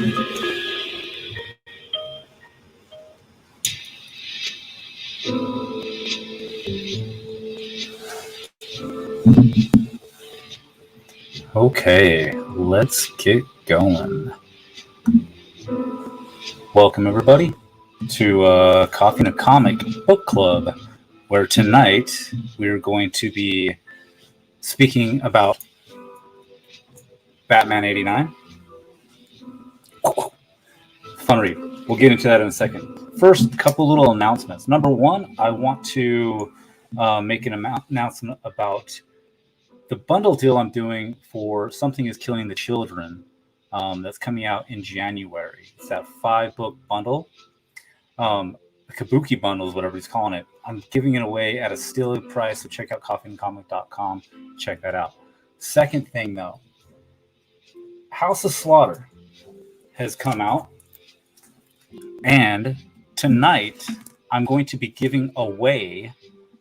Okay, let's get going. Welcome, everybody, to Coffee and a Comic Book Club, where tonight we're going to be speaking about Batman 89. Fun read. We'll get into that in a second. First, a couple little announcements. Number one, I want to make an announcement about the bundle deal I'm doing for Something is Killing the Children. That's coming out in January. It's that 5-book bundle. The Kabuki bundle is whatever he's calling it. I'm giving it away at a steal price, so check out coffeeandcomic.com. Check that out. Second thing, though, House of Slaughter has come out, and tonight I'm going to be giving away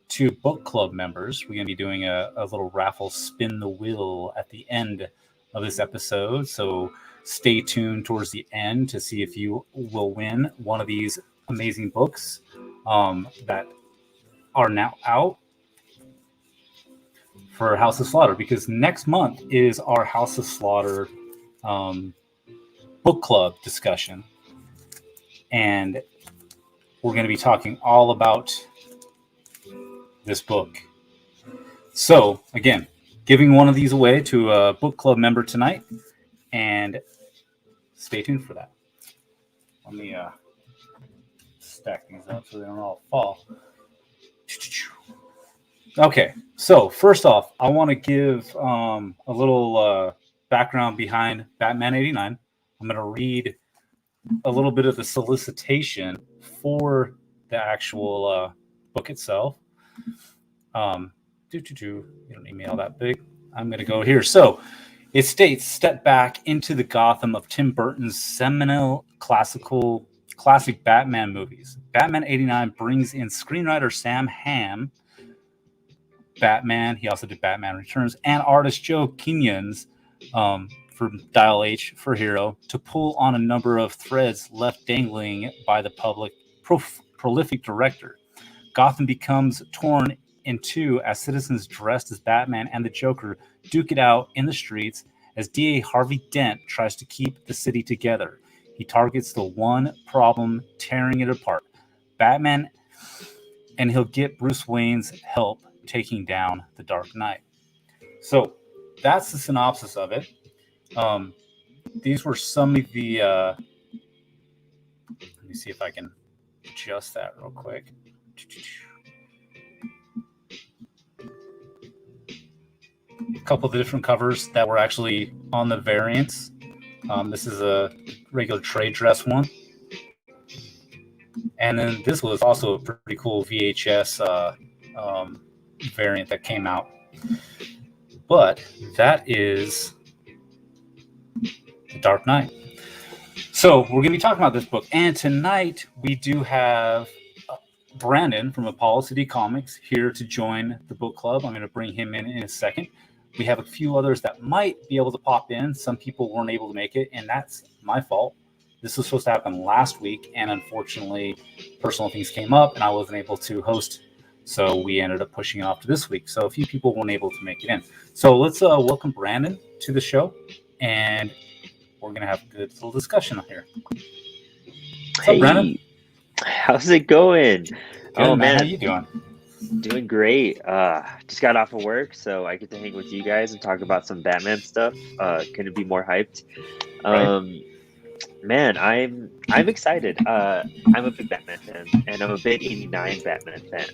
to book club members. We're going to be doing a little raffle, spin the wheel at the end of this episode, so stay tuned towards the end to see if you will win one of these amazing books that are now out for House of Slaughter, because next month is our House of Slaughter book club discussion, and we're going to be talking all about this book. So again, giving one of these away to a book club member tonight, and stay tuned for that. Let me stack these up so they don't all fall. Okay, so first off, I want to give a little background behind Batman 89. I'm going to read a little bit of the solicitation for the actual book itself. You don't need me all that big. I'm going to go here. So it states, step back into the Gotham of Tim Burton's seminal classic Batman movies. Batman 89 brings in screenwriter Hamm, Batman. He also did Batman Returns, and artist Joe Quinones for Dial H for Hero to pull on a number of threads left dangling by the prolific director. Gotham becomes torn in two as citizens dressed as Batman and the Joker duke it out in the streets as DA Harvey Dent tries to keep the city together. He targets the one problem tearing it apart, Batman, and he'll get Bruce Wayne's help taking down the Dark Knight. So that's the synopsis of it. These were some of the... let me see if I can adjust that real quick. A couple of the different covers that were actually on the variants. This is a regular trade dress one. And then this was also a pretty cool VHS variant that came out. But that is The Dark Knight. So we're going to be talking about this book. And tonight we do have Brandon from Apollo City Comics here to join the book club. I'm going to bring him in a second. We have a few others that might be able to pop in. Some people weren't able to make it, and that's my fault. This was supposed to happen last week, and unfortunately, personal things came up, and I wasn't able to host. So we ended up pushing it off to this week. So a few people weren't able to make it in. So let's welcome Brandon to the show, and we're going to have a good little discussion here. What's up, Brandon? How's it going? Good, man. How you doing? Doing great. Just got off of work, so I get to hang with you guys and talk about some Batman stuff. Couldn't be more hyped. Right. Man, I'm excited. I'm a big Batman fan, and I'm a big 89 Batman fan.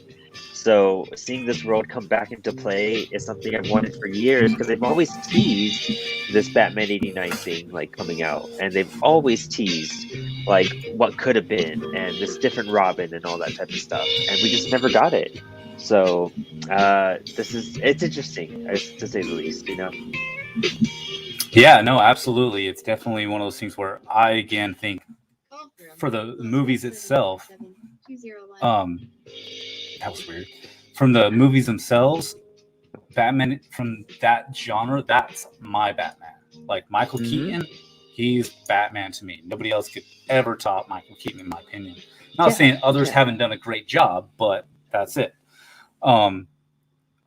So seeing this world come back into play is something I've wanted for years, because they've always teased this Batman 89 thing like coming out, and they've always teased like what could have been and this different Robin and all that type of stuff, and we just never got it. So it's interesting, to say the least, you know. Yeah, no, absolutely. It's definitely one of those things where I again think for the movies itself, that was weird. From the movies themselves, Batman from that genre, that's my Batman. Like Michael Keaton, He's Batman to me. Nobody else could ever top Michael Keaton, in my opinion. Not saying others haven't done a great job, but that's it.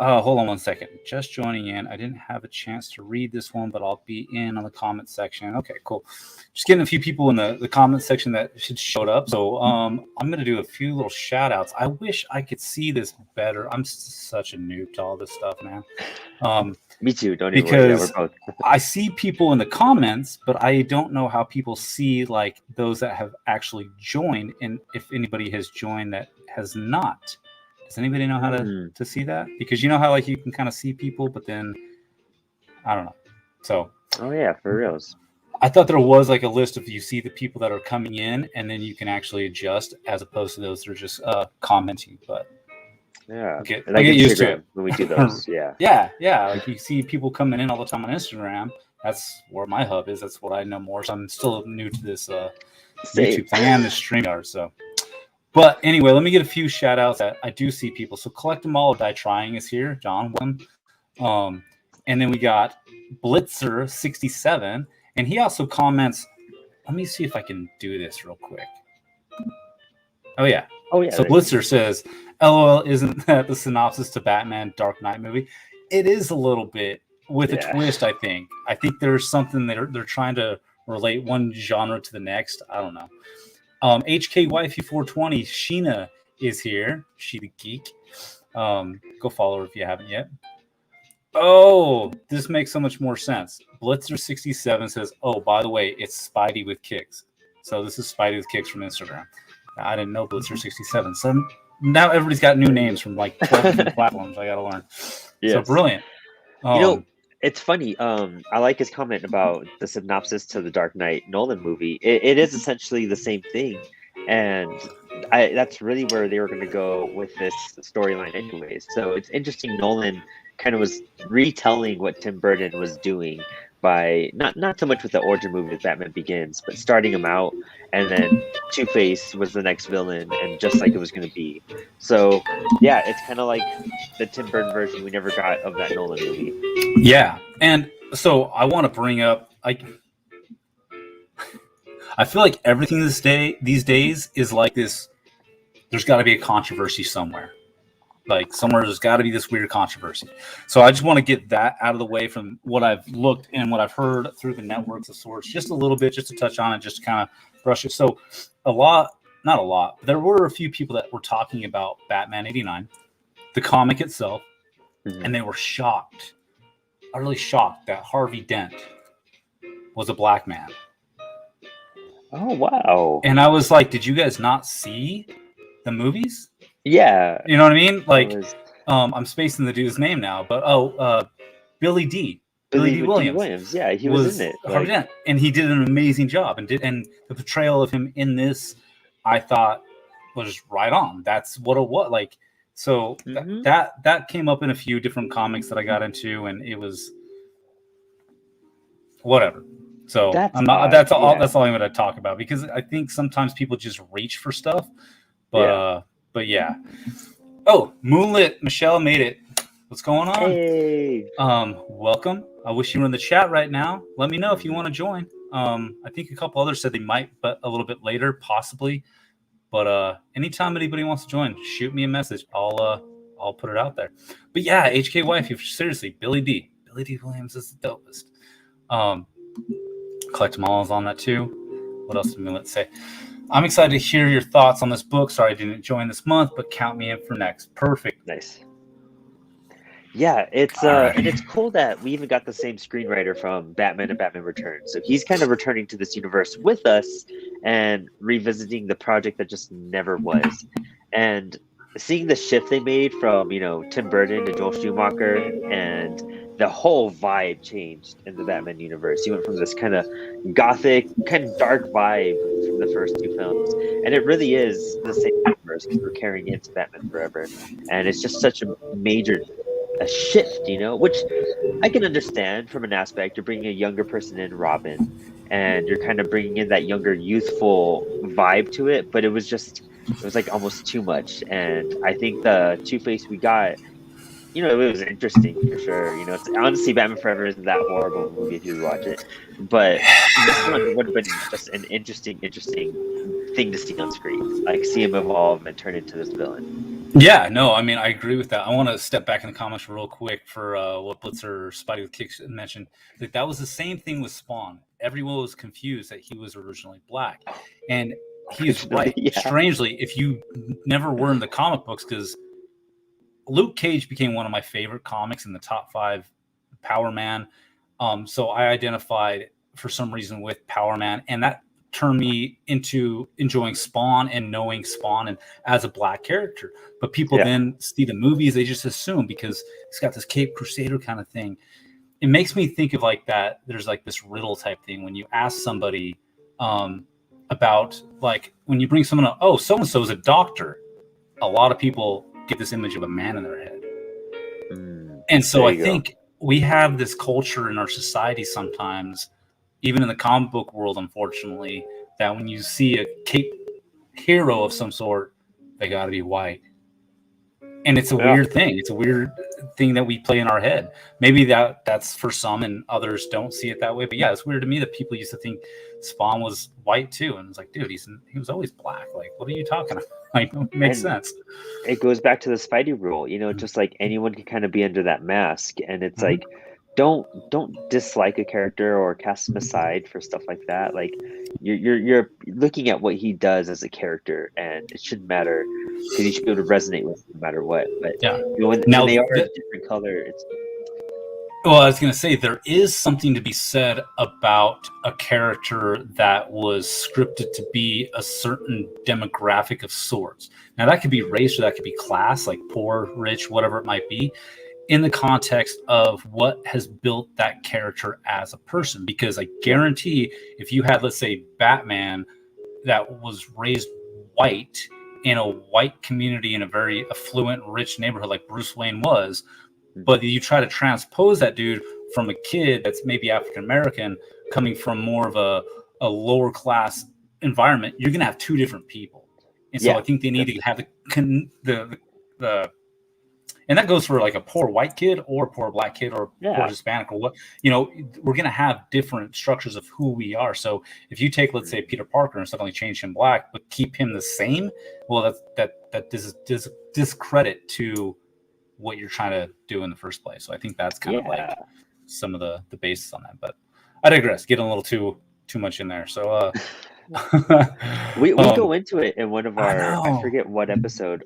Hold on one second. Just joining in. I didn't have a chance to read this one, but I'll be in on the comment section. Okay, cool. Just getting a few people in the comment section that showed up. So I'm going to do a few little shout outs. I wish I could see this better. I'm such a noob to all this stuff, man. Me too. Don't even worry. Yeah, we're both. I see people in the comments, but I don't know how people see like those that have actually joined, and if anybody has joined that has not. Does anybody know how to see that? Because you know how like you can kind of see people, but then I don't know. So oh yeah, for reals. I thought there was like a list of you see the people that are coming in, and then you can actually adjust as opposed to those that are just commenting. But yeah, I get used to it when we do those. Yeah. Yeah. Like you see people coming in all the time on Instagram. That's where my hub is. That's what I know more. So I'm still new to this YouTube thing and the StreamYard. So. But anyway, let me get a few shout outs that I do see people. So Collect Them All, Die Trying is here. John, one. And then we got Blitzer67. And he also comments, let me see if I can do this real quick. Oh, yeah. So Blitzer says, LOL, isn't that the synopsis to Batman Dark Knight movie? It is a little bit with a twist, I think. I think there's something they're trying to relate one genre to the next. I don't know. HK Wifey 420, Sheena is here. She the geek. Go follow her if you haven't yet. Oh, this makes so much more sense. Blitzer67 says, oh, by the way, it's Spidey with kicks. So this is Spidey with kicks from Instagram. I didn't know Blitzer67. So now everybody's got new names from like 12 different platforms. I got to learn. Yes. So brilliant. It's funny. I like his comment about the synopsis to the Dark Knight Nolan movie. It is essentially the same thing, and that's really where they were going to go with this storyline, anyways. So it's interesting. Nolan kind of was retelling what Tim Burton was doing by not so much with the origin movie with Batman Begins, but starting him out, and then Two-Face was the next villain, and just like it was going to be. So yeah, it's kind of like the Tim Burton version we never got of that Nolan movie. Yeah, and so I want to bring up, I feel like everything these days is like this. There's got to be a controversy somewhere. Like somewhere there's got to be this weird controversy. So I just want to get that out of the way from what I've looked and what I've heard through the networks of sorts, just a little bit, just to touch on it, just to kind of brush it. So not a lot, but there were a few people that were talking about Batman 89, the comic itself, and they were shocked, utterly shocked that Harvey Dent was a black man. Oh, wow. And I was like, did you guys not see the movies? Yeah. You know what I mean? Like, I'm spacing the dude's name now, but Billy D. Williams. Yeah, he was in it. Harvey Dent, and he did an amazing job. And the portrayal of him in this, I thought, was right on. That's what it was. Like, so that came up in a few different comics that I got into, and it was whatever. So that's all I'm going to talk about, because I think sometimes people just reach for stuff. But yeah. Oh, Moonlit Michelle made it. What's going on? Hey. Welcome. I wish you were in the chat right now. Let me know if you want to join. I think a couple others said they might, but a little bit later, possibly. But anytime anybody wants to join, shoot me a message. I'll put it out there. But yeah, HK Wife, seriously, Billy D. Williams is the dopest. Collect Them All is on that too. What else did Moonlit say? I'm excited to hear your thoughts on this book. Sorry I didn't join this month, but count me in for next. Perfect. Nice. Yeah, and it's cool that we even got the same screenwriter from Batman and Batman Returns. So he's kind of returning to this universe with us and revisiting the project that just never was. And seeing the shift they made from, Tim Burton to Joel Schumacher, and the whole vibe changed in the Batman universe. He went from this kind of gothic, kind of dark vibe from the first two films. And it really is the same universe because we're carrying it into Batman Forever. And it's just such a major shift, which I can understand from an aspect. You're bringing a younger person in, Robin, and you're kind of bringing in that younger, youthful vibe to it. But it was like almost too much. And I think the Two-Face we got it was interesting for sure. It's honestly, Batman Forever isn't that horrible of a movie if you watch it, but this one would have been just an interesting thing to see on screen, like see him evolve and turn into this villain. Yeah, no, I mean, I agree with that. I want to step back in the comments real quick for what Blitzer Spidey with Kicks mentioned. Like, that was the same thing with Spawn. Everyone was confused that he was originally black. And he's right. Yeah. Strangely, if you never were in the comic books, because Luke Cage became one of my favorite comics in the top 5 Power Man. So I identified for some reason with Power Man, and that turned me into enjoying Spawn and knowing Spawn and as a black character. But people then see the movies, they just assume because it's got this Cape Crusader kind of thing. It makes me think of like that. There's like this riddle type thing when you ask somebody about, like, when you bring someone up, oh, so and so is a doctor. A lot of people get this image of a man in their head. And so I think we have this culture in our society sometimes, even in the comic book world, unfortunately, that when you see a cape hero of some sort, they got to be white. And it's a weird thing. It's a weird thing that we play in our head. Maybe that's for some and others don't see it that way. But yeah, it's weird to me that people used to think Spawn was white too. And it's like, dude, he was always black. Like, what are you talking about? Like, it makes sense. It goes back to the Spidey rule, just like anyone can kind of be under that mask. And it's like, don't dislike a character or cast him aside for stuff like that. Like, you're looking at what he does as a character, and it shouldn't matter because you should be able to resonate with him no matter what. But when they are a different color, it's. Well, I was going to say, there is something to be said about a character that was scripted to be a certain demographic of sorts. Now, that could be race or that could be class, like poor, rich, whatever it might be, in the context of what has built that character as a person. Because I guarantee if you had, let's say, Batman that was raised white in a white community in a very affluent, rich neighborhood like Bruce Wayne was, but you try to transpose that dude from a kid that's maybe African American coming from more of a lower class environment, you're going to have two different people. And so I think they need to have the and that goes for like a poor white kid or a poor black kid or poor Hispanic or what, we're going to have different structures of who we are. So if you take, let's say, Peter Parker and suddenly change him black, but keep him the same, well, that discredit to what you're trying to do in the first place. So I think that's kind of like some of the basis on that, but I digress, getting a little too much in there. So we go into it in one of our, I forget what episode,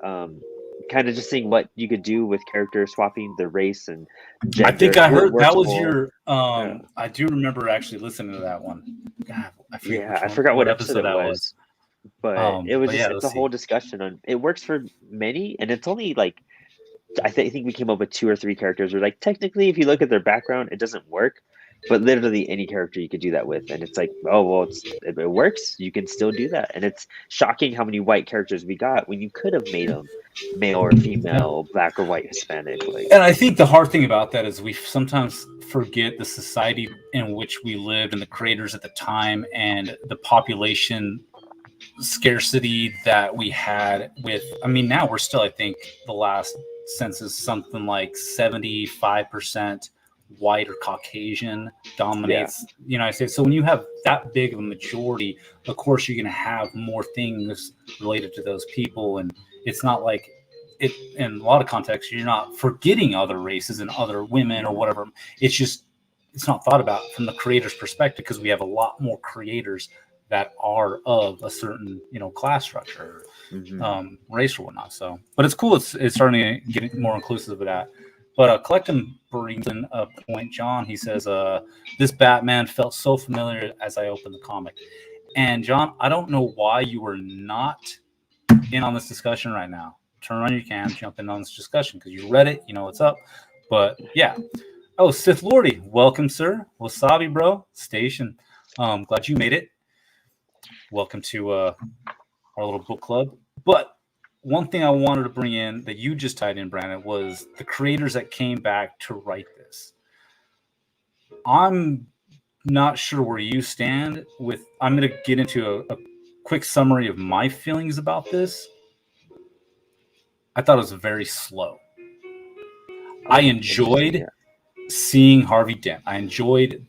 kind of just seeing what you could do with character swapping the race and gender. I think I heard that was your I do remember actually listening to that one. God, I forgot what episode that was. But it was it's a whole discussion on it. Works for many, and it's only like I think we came up with 2 or 3 characters where, like, technically if you look at their background it doesn't work, but literally any character you could do that with, and it's like, oh well, if it works, you can still do that. And it's shocking how many white characters we got when you could have made them male or female, black or white, Hispanic. And I think the hard thing about that is we sometimes forget the society in which we lived and the creators at the time and the population scarcity that we had with, I mean, now we're still, I think the last census something like 75% white or Caucasian dominates the United States. So when you have that big of a majority, of course you're going to have more things related to those people. And it's not like it, in a lot of contexts, you're not forgetting other races and other women or whatever. It's just, it's not thought about from the creator's perspective because we have a lot more creators that are of a certain, class structure, race or whatnot. So, but it's cool. It's starting to get more inclusive of that. But Collectum brings in a point, John. He says, this Batman felt so familiar as I opened the comic. And John, I don't know why you were not in on this discussion right now. Turn on your cam, jump in on this discussion because you read it, you know what's up. But yeah. Oh, Sith Lordy, welcome, sir. Wasabi, bro. Station. Glad you made it. Welcome to our little book club. But one thing I wanted to bring in that you just tied in, Brandon, was the creators that came back to write this. I'm not sure where you stand with. I'm going to get into a quick summary of my feelings about this. I thought it was very slow. I enjoyed seeing Harvey Dent. I enjoyed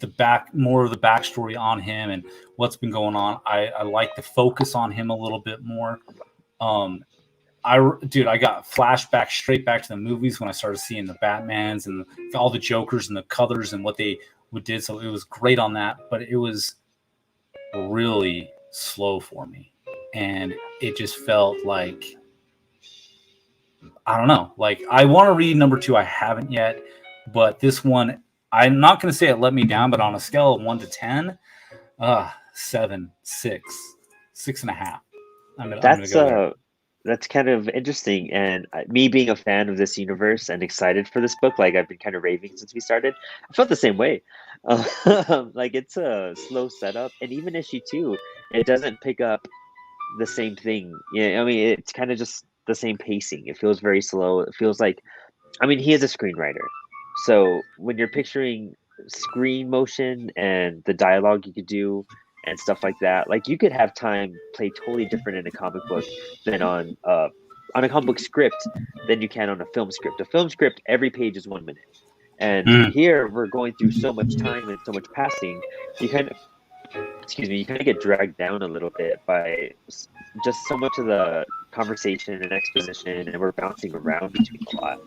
more of the backstory on him and what's been going on. I like the focus on him a little bit more. I got flashbacks straight back to the movies when I started seeing the Batmans and all the Jokers and the colors and what they did. So it was great on that, but it was really slow for me, and it just felt like, I don't know. Like, I want to read number 2. I haven't yet, but this one, I'm not going to say it let me down, but on a scale of 1 to 10, 7, 6, 6.5. I'm gonna go there. That's kind of interesting, and me being a fan of this universe and excited for this book, like I've been kind of raving since we started. I felt the same way. Like, it's a slow setup, and even issue 2, it doesn't pick up the same thing. Yeah, I mean, it's kind of just the same pacing. It feels very slow. It feels like, I mean, he is a screenwriter, so when you're picturing screen motion and the dialogue you could do and stuff like that, like, you could have time play totally different in a comic book than on a comic book script than you can on a film script. A film script, every page is 1 minute, and here we're going through so much time and so much passing. You kind of get dragged down a little bit by just so much of the conversation and exposition, and we're bouncing around between a lot.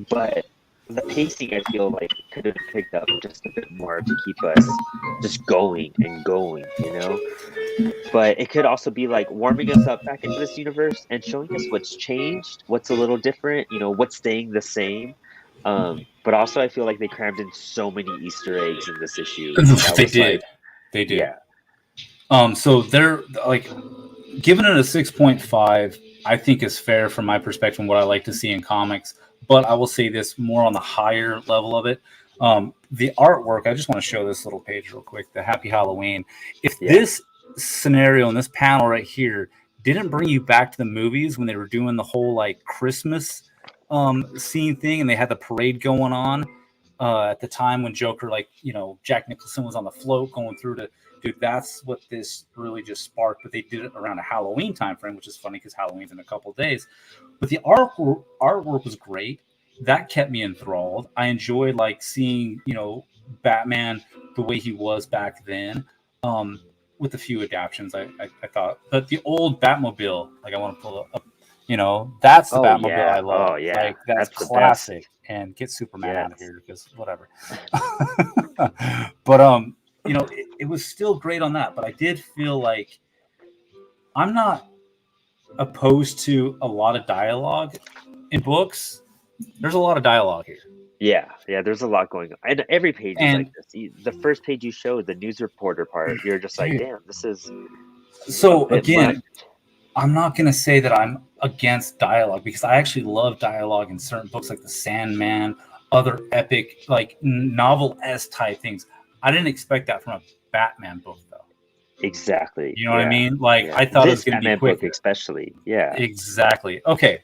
But the pacing, I feel like, could have picked up just a bit more to keep us just going and going, you know? But it could also be like warming us up back into this universe and showing us what's changed, what's a little different, you know, what's staying the same. But also, I feel like they crammed in so many Easter eggs in this issue. They did. Yeah. So they're like, giving it a 6.5, I think is fair from my perspective and what I like to see in comics. But I will say this more on the higher level of it. The artwork, I just want to show this little page real quick, the Happy Halloween. If this scenario and this panel right here didn't bring you back to the movies when they were doing the whole like Christmas scene thing and they had the parade going on at the time when Joker, like, you know, Jack Nicholson was on the float going through to, dude, that's what this really just sparked. But they did it around a Halloween time frame, which is funny because Halloween's in a couple of days. But the artwork was great. That kept me enthralled. I enjoyed like seeing, you know, Batman the way he was back then, with a few adaptions. I thought, but the old Batmobile, like, I want to pull up, you know, that's the Batmobile I love. Like, that's classic. And get Superman out of here because whatever. But you know, it was still great on that. But I did feel like I'm not opposed to a lot of dialogue in books. There's a lot of dialogue here. Yeah, there's a lot going on. And every page is like this. The first page you showed, the news reporter part, you're just like, damn, this is... So, again, I'm not going to say that I'm against dialogue, because I actually love dialogue in certain books like The Sandman, other epic, like, novel-esque type things. I didn't expect that from a Batman book, though. Exactly. You know what I mean? Like, I thought it was going to be quick. Especially, yeah. Exactly. Okay.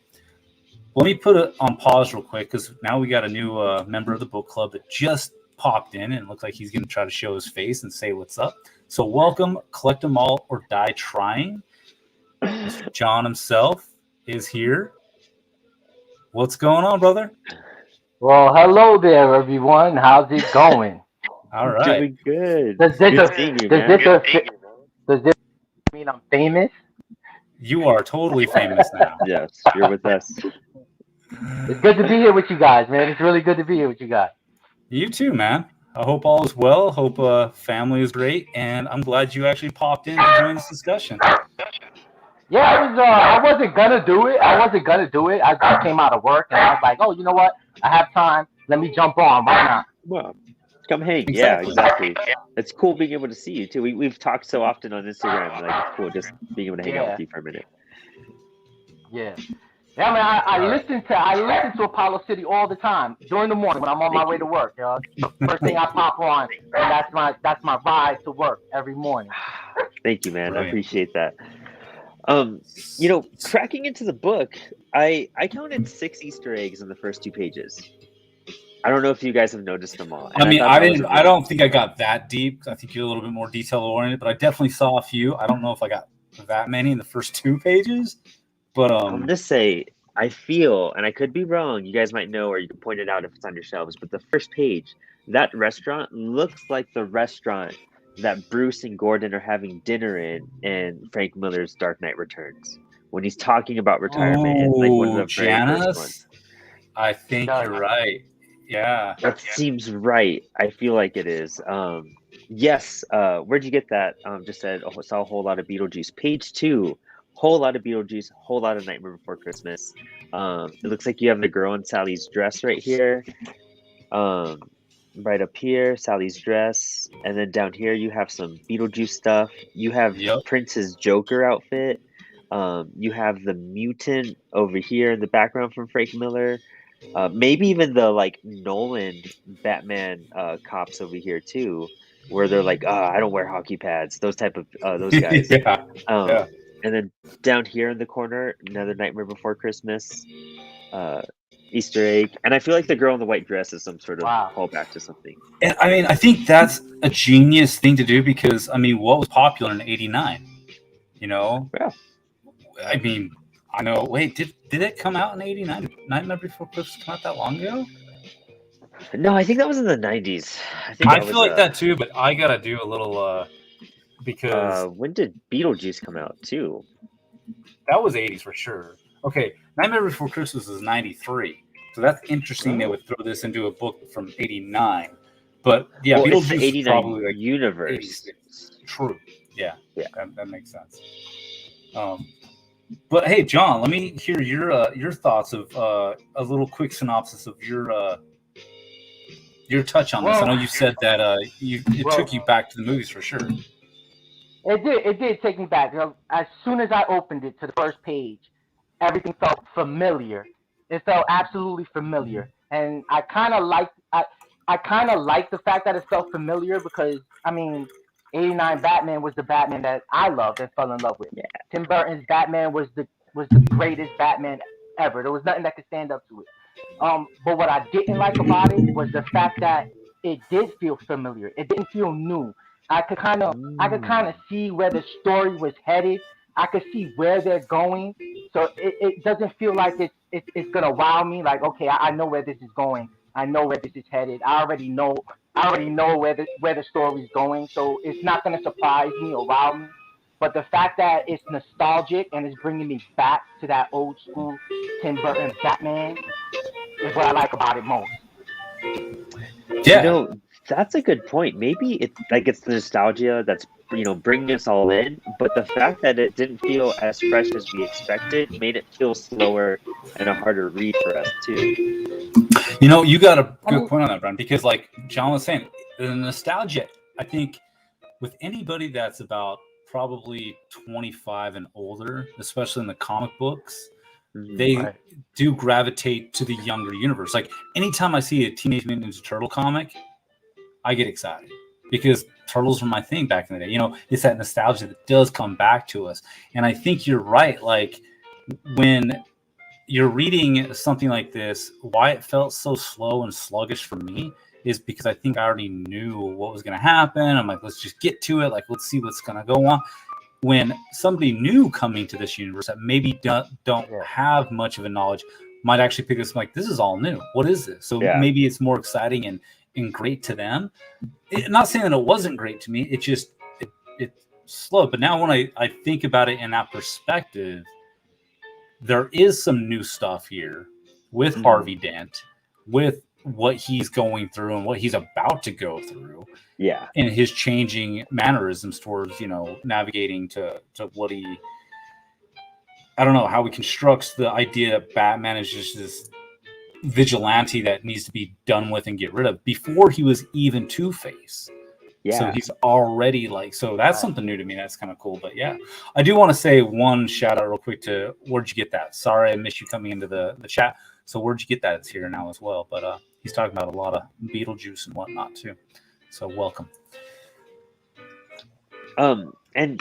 Let me put it on pause real quick, because now we got a new member of the book club that just popped in, and it looks like he's going to try to show his face and say what's up. So welcome, Collect 'Em All or Die Trying. Mr. John himself is here. What's going on, brother? Well, hello there, everyone. How's it going? All right. Doing good. Does this mean I'm famous? You are totally famous now. Yes, you're with us. It's good to be here with you guys, man. It's really good to be here with you guys. You too, man. I hope all is well. Hope family is great, and I'm glad you actually popped in to join this discussion. Yeah, I wasn't gonna do it. I came out of work and I was like, oh, you know what? I have time. Let me jump on. Why not? Well, come hang. Exactly. Yeah, exactly. It's cool being able to see you too. We've talked so often on Instagram. Like, it's cool just being able to hang out with you for a minute. Yeah. Yeah, man. I listen to Apollo City all the time during the morning when I'm on my way to work. First thing I pop on, and that's my ride to work every morning. Thank you, man. Brilliant. I appreciate that. You know, cracking into the book, I counted 6 Easter eggs in the first 2 pages. I don't know if you guys have noticed them all. I mean, I don't think I got that deep. I think you're a little bit more detail oriented, but I definitely saw a few. I don't know if I got that many in the first 2 pages, but I'm gonna say I feel, and I could be wrong, you guys might know, or you can point it out if it's on your shelves, but the first page, that restaurant looks like the restaurant that Bruce and Gordon are having dinner in Frank Miller's Dark Knight Returns. When he's talking about retirement, it's like one of Oh, the very first ones. Janice. I think does. you're right. Yeah. That seems right. I feel like it is. Yes. Where'd you get that? Just said, oh, saw a whole lot of Beetlejuice. Page 2, whole lot of Beetlejuice, whole lot of Nightmare Before Christmas. It looks like you have the girl in Sally's dress right here. Right up here, Sally's dress, and then down here you have some Beetlejuice stuff. You have Yep. Prince's Joker outfit. You have the mutant over here in the background from Frank Miller. Maybe even the like Nolan Batman cops over here too, where they're like, I don't wear hockey pads. Those type of those guys. Yeah. Yeah. And then down here in the corner, another Nightmare Before Christmas Easter egg. And I feel like the girl in the white dress is some sort of callback to something. And I mean, I think that's a genius thing to do because I mean, what was popular in '89? You know, Yeah. I mean, I know. Wait, did it come out in '89? Nightmare Before Christmas come out that long ago? No, I think that was in the 90s. I feel like that too, but I gotta do a little because when did Beetlejuice come out too? that was '80s for sure. Okay, Nightmare Before Christmas is '93, so that's interesting. They would throw this into a book from '89, but yeah, well, Beetlejuice it's the '89 is probably like universe. 86. True. Yeah. Yeah. That makes sense. But hey, John, let me hear your thoughts of a little quick synopsis of your touch on this. I know you said that it took you back to the movies for sure. It did take me back. As soon as I opened it to the first page, everything felt familiar. It felt absolutely familiar, and I kind of liked the fact that it felt familiar because I mean, '89 Batman was the Batman that I loved and fell in love with. Yeah. Tim Burton's Batman was the greatest Batman ever. There was nothing that could stand up to it. But what I didn't like about it was the fact that it did feel familiar. It didn't feel new. I could kind of see where the story was headed. I could see where they're going. So it doesn't feel like it's gonna wow me. Like, okay, I know where this is going. I know where this is headed. I already know where the story's going. So it's not gonna surprise me or wow me. But the fact that it's nostalgic and it's bringing me back to that old school Tim Burton Batman is what I like about it most. Yeah. You know, that's a good point. Maybe it's the nostalgia that's bringing us all in, but the fact that it didn't feel as fresh as we expected made it feel slower and a harder read for us too. You got a good point on that, Brian, because like John was saying, the nostalgia, I think with anybody that's about probably 25 and older, especially in the comic books, they do gravitate to the younger universe. Like anytime I see a Teenage Mutant Ninja Turtle comic, I get excited because turtles were my thing back in the day. It's that nostalgia that does come back to us. And I think you're right. Like when you're reading something like this, why it felt so slow and sluggish for me is because I think I already knew what was going to happen. I'm like, let's just get to it. Like, let's see what's going to go on. When somebody new coming to this universe that maybe don't have much of a knowledge might actually pick this like, this is all new. What is this? So maybe it's more exciting and great to them. Not saying that it wasn't great to me. It just it's slow. But now when I think about it in that perspective, there is some new stuff here with Harvey Dent, with what he's going through and what he's about to go through. Yeah. And his changing mannerisms towards, navigating to what I don't know how he constructs the idea that Batman is just this vigilante that needs to be done with and get rid of before he was even Two-Face. Yeah. So he's already so that's something new to me. That's kind of cool. But yeah, I do want to say one shout out real quick to Where'd You Get That? Sorry, I missed you coming into the chat. So Where'd You Get That? It's here now as well. But he's talking about a lot of Beetlejuice and whatnot too. So welcome. And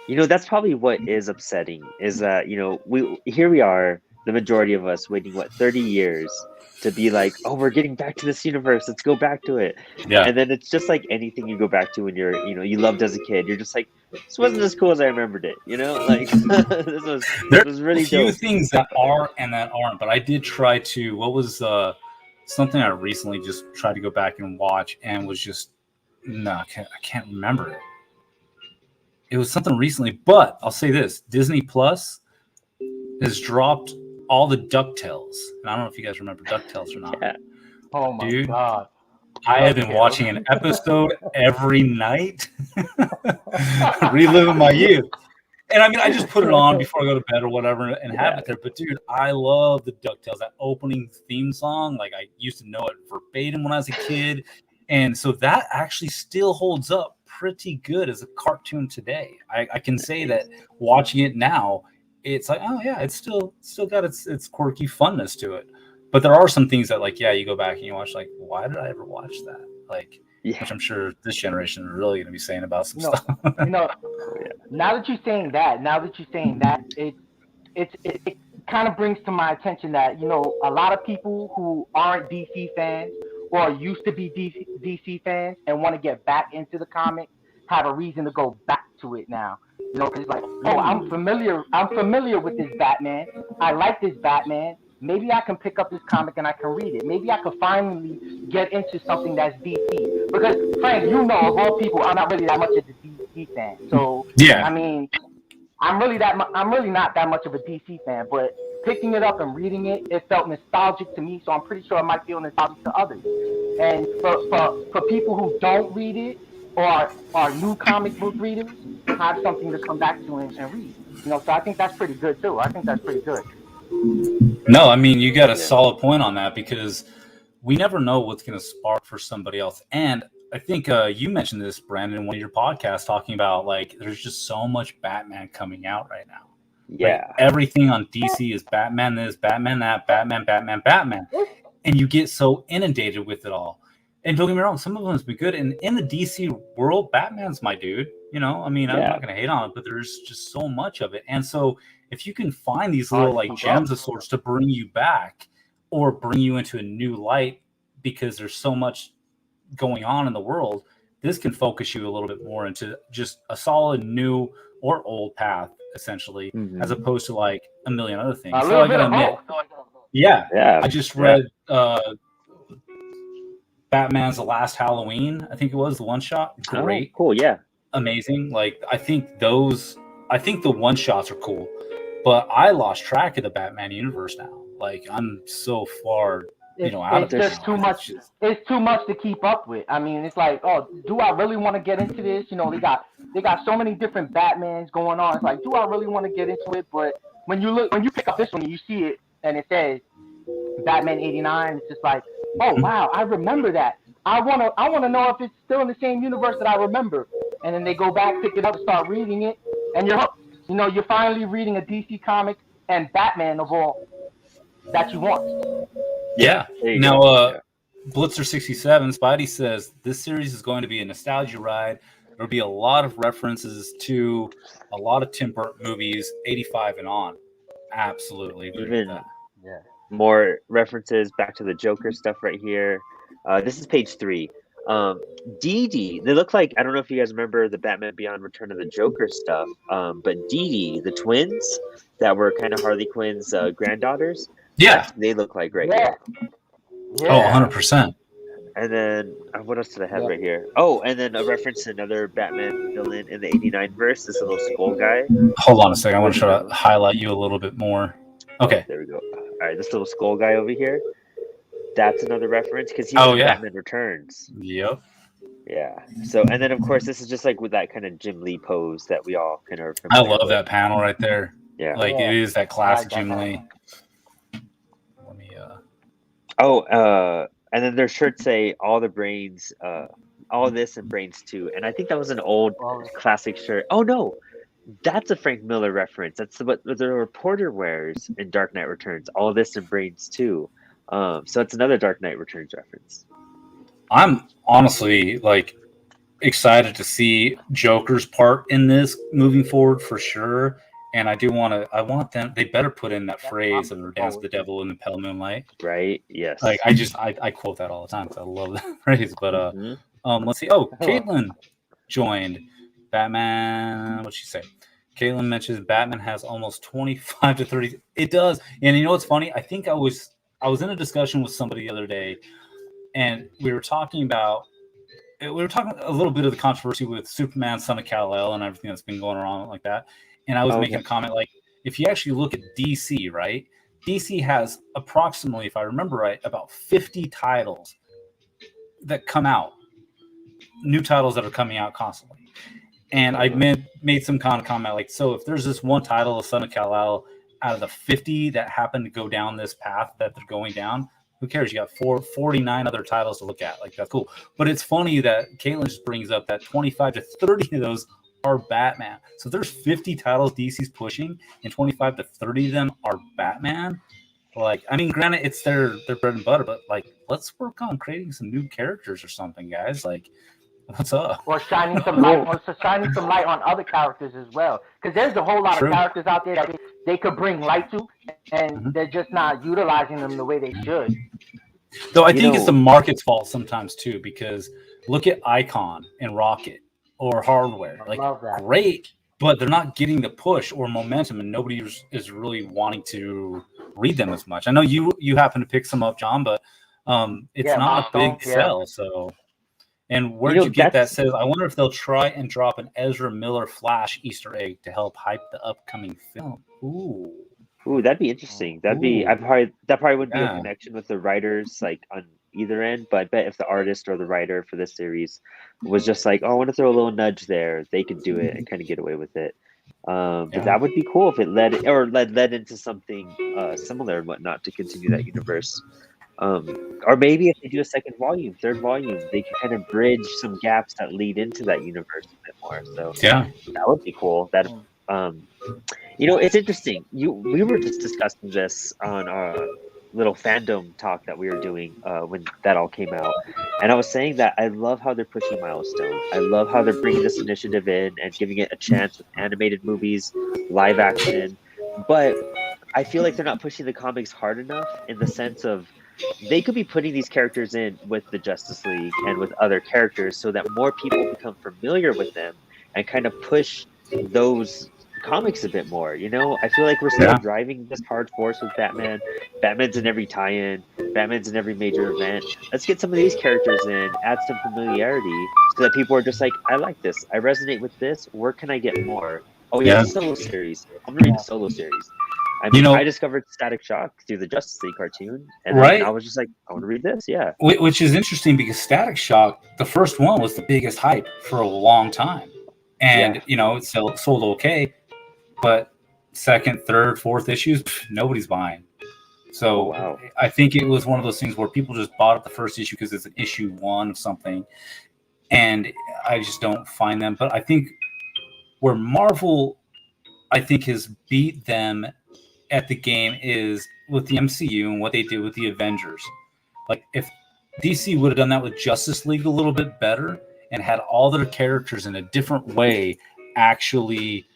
that's probably what is upsetting is that, we are the majority of us waiting 30 years to be like, oh, we're getting back to this universe, let's go back to it. Yeah. And then it's just like anything you go back to when you're, you loved as a kid, you're just like, this wasn't as cool as I remembered it, like this was really a few dope. things that are and that aren't, but I did try to, what was something I recently just tried to go back and watch and was just, no, I can't remember it. It was something recently, but I'll say this, Disney Plus has dropped all the DuckTales. And I don't know if you guys remember DuckTales or not. Yeah. Oh my Dude, God. I have been watching an episode every night, reliving my youth. And I mean, I just put it on before I go to bed or whatever and have it there. But dude, I love the DuckTales, that opening theme song. Like I used to know it verbatim when I was a kid. And so that actually still holds up pretty good as a cartoon today. I can say that watching it now, it's like, oh yeah, it's still got its quirky funness to it. But there are some things that, like, yeah, you go back and you watch, like, why did I ever watch that? Like, which I'm sure this generation is really going to be saying about some stuff. Now that you're saying that, it kind of brings to my attention that, a lot of people who aren't DC fans or used to be DC fans and want to get back into the comic have a reason to go back to it now. Because it's like, oh, I'm familiar with this Batman. I like this Batman. Maybe I can pick up this comic and I can read it. Maybe I can finally get into something that's DC. Because, Frank, of all people, I'm not really that much of a DC fan. So, yeah. I mean, I'm really not that much of a DC fan. But picking it up and reading it, it felt nostalgic to me. So I'm pretty sure it might feel nostalgic to others. And for people who don't read it or are new comic book readers, have something to come back to and read. So I think that's pretty good too. No, I mean, you got a solid point on that because we never know what's going to spark for somebody else. And I think you mentioned this, Brandon, in one of your podcasts, talking about, like, there's just so much Batman coming out right now. Yeah. Like, everything on DC is Batman this, Batman that, Batman. And you get so inundated with it all. And don't get me wrong, some of them has been good. And in the DC world, Batman's my dude. I mean, I'm not going to hate on it, but there's just so much of it. And so if you can find these little, like, gems of sorts to bring you back or bring you into a new light because there's so much going on in the world, this can focus you a little bit more into just a solid new or old path, essentially, as opposed to, like, a million other things. So I gotta admit, yeah. I just read Batman's The Last Halloween, I think it was, the one shot. Great. Oh, cool, yeah. Amazing. Like, I think the one shots are cool, but I lost track of the Batman universe now. Like, I'm so far, out of this. Too much. It's too much to keep up with. I mean, it's like, oh, do I really want to get into this? They got so many different Batmans going on. It's like, do I really want to get into it? But when you pick up this one, you see it and it says Batman 89. It's just like, oh wow, I remember that. I wanna know if it's still in the same universe that I remember. And then they go back, pick it up, start reading it, and you're hooked. You're finally reading a DC comic and Batman of all that you want. Yeah. Now, Blitzer 67, Spidey says this series is going to be a nostalgia ride. There'll be a lot of references to a lot of Tim Burton movies, 85 and on. Absolutely. Even more references back to the Joker stuff right here. This is page 3. Dee Dee, they look like, I don't know if you guys remember the Batman Beyond Return of the Joker stuff, but Dee Dee, the twins that were kind of Harley Quinn's granddaughters, they look like right here. Yeah. Oh, 100%. And then, what else did I have right here? Oh, and then a reference to another Batman villain in the 89 verse, this little skull guy. Hold on a second, I want to try to highlight you a little bit more. Okay. There we go. All right, this little skull guy over here. That's another reference because he was in Batman Returns. Yep. Yeah. So, and then of course, this is just like with that kind of Jim Lee pose that we all kind of. I love that panel right there. Yeah. Like it is that classic Jim Lee. Let me. And then their shirts say "all the brains, all this and brains too." And I think that was an old classic shirt. Oh no, that's a Frank Miller reference. That's what the reporter wears in Dark Knight Returns. All this and brains too. So it's another Dark Knight Returns reference. I'm honestly excited to see Joker's part in this moving forward for sure. And I want them. They better put in that That's phrase what I'm of "Dance with forward the to. Devil in the Pale Moonlight." Right? Yes. Like I quote that all the time because I love that phrase. But Mhm. let's see. Oh, Caitlin joined Batman. What'd she say? Caitlin mentions Batman has almost 25 to 30. It does. And you know what's funny? I think I was in a discussion with somebody the other day, and we were talking a little bit of the controversy with Superman, Son of Kal-El, and everything that's been going on like that. And I was making a comment like, if you actually look at DC, right? DC has approximately, if I remember right, about 50 titles that come out, new titles that are coming out constantly. And I made some kind of comment like, so if there's this one title of Son of Kal-El out of the 50 that happen to go down this path that they're going down, who cares? You got 49 other titles to look at. Like, that's cool. But it's funny that Caitlin just brings up that 25 to 30 of those are Batman. So there's 50 titles DC's pushing, and 25 to 30 of them are Batman. Like, I mean, granted, it's their bread and butter, but like, let's work on creating some new characters or something, guys. Like, what's up? Or shining some light on other characters as well, because there's a whole lot True. of characters out there that they could bring light to, and they're just not utilizing them the way they should. Though I think it's the market's fault sometimes too, because look at Icon and Rocket or Hardware. Like, great, but they're not getting the push or momentum, and nobody is really wanting to read them as much. I know you happen to pick some up, John, but it's not a big sell. So, and where did you get that? Says, I wonder if they'll try and drop an Ezra Miller Flash Easter egg to help hype the upcoming film. Ooh, that'd be interesting. That probably wouldn't be a connection with the writers like on either end, but I bet if the artist or the writer for this series was just like, oh, I want to throw a little nudge there, they could do it and kind of get away with it. But that would be cool if it led into something similar and whatnot to continue that universe. Or maybe if they do a third volume, they can kind of bridge some gaps that lead into that universe a bit more. So that would be cool. That it's interesting. We were just discussing this on our little fandom talk that we were doing when that all came out, and I was saying that I love how they're pushing Milestone. I love how they're bringing this initiative in and giving it a chance with animated movies, live action, but I feel like they're not pushing the comics hard enough in the sense of they could be putting these characters in with the Justice League and with other characters so that more people become familiar with them and kind of push those comics a bit more. I feel like we're still driving this hard force with Batman. Batman's in every tie-in. Batman's in every major event. Let's get some of these characters in, add some familiarity so that people are just like, I like this. I resonate with this. Where can I get more? Oh, yeah, it's a solo series. I'm going to read the solo series. I mean, I discovered Static Shock through the Justice League cartoon, and then I was just like, I want to read this, Which is interesting because Static Shock, the first one, was the biggest hype for a long time. And, it sold okay, but second, third, fourth issues, nobody's buying. So I think it was one of those things where people just bought up the first issue because it's an issue 1 of something, and I just don't find them. But I think where Marvel, I think, has beat them at the game is with the MCU and what they did with the Avengers. Like, if DC would have done that with Justice League a little bit better and had all their characters in a different way actually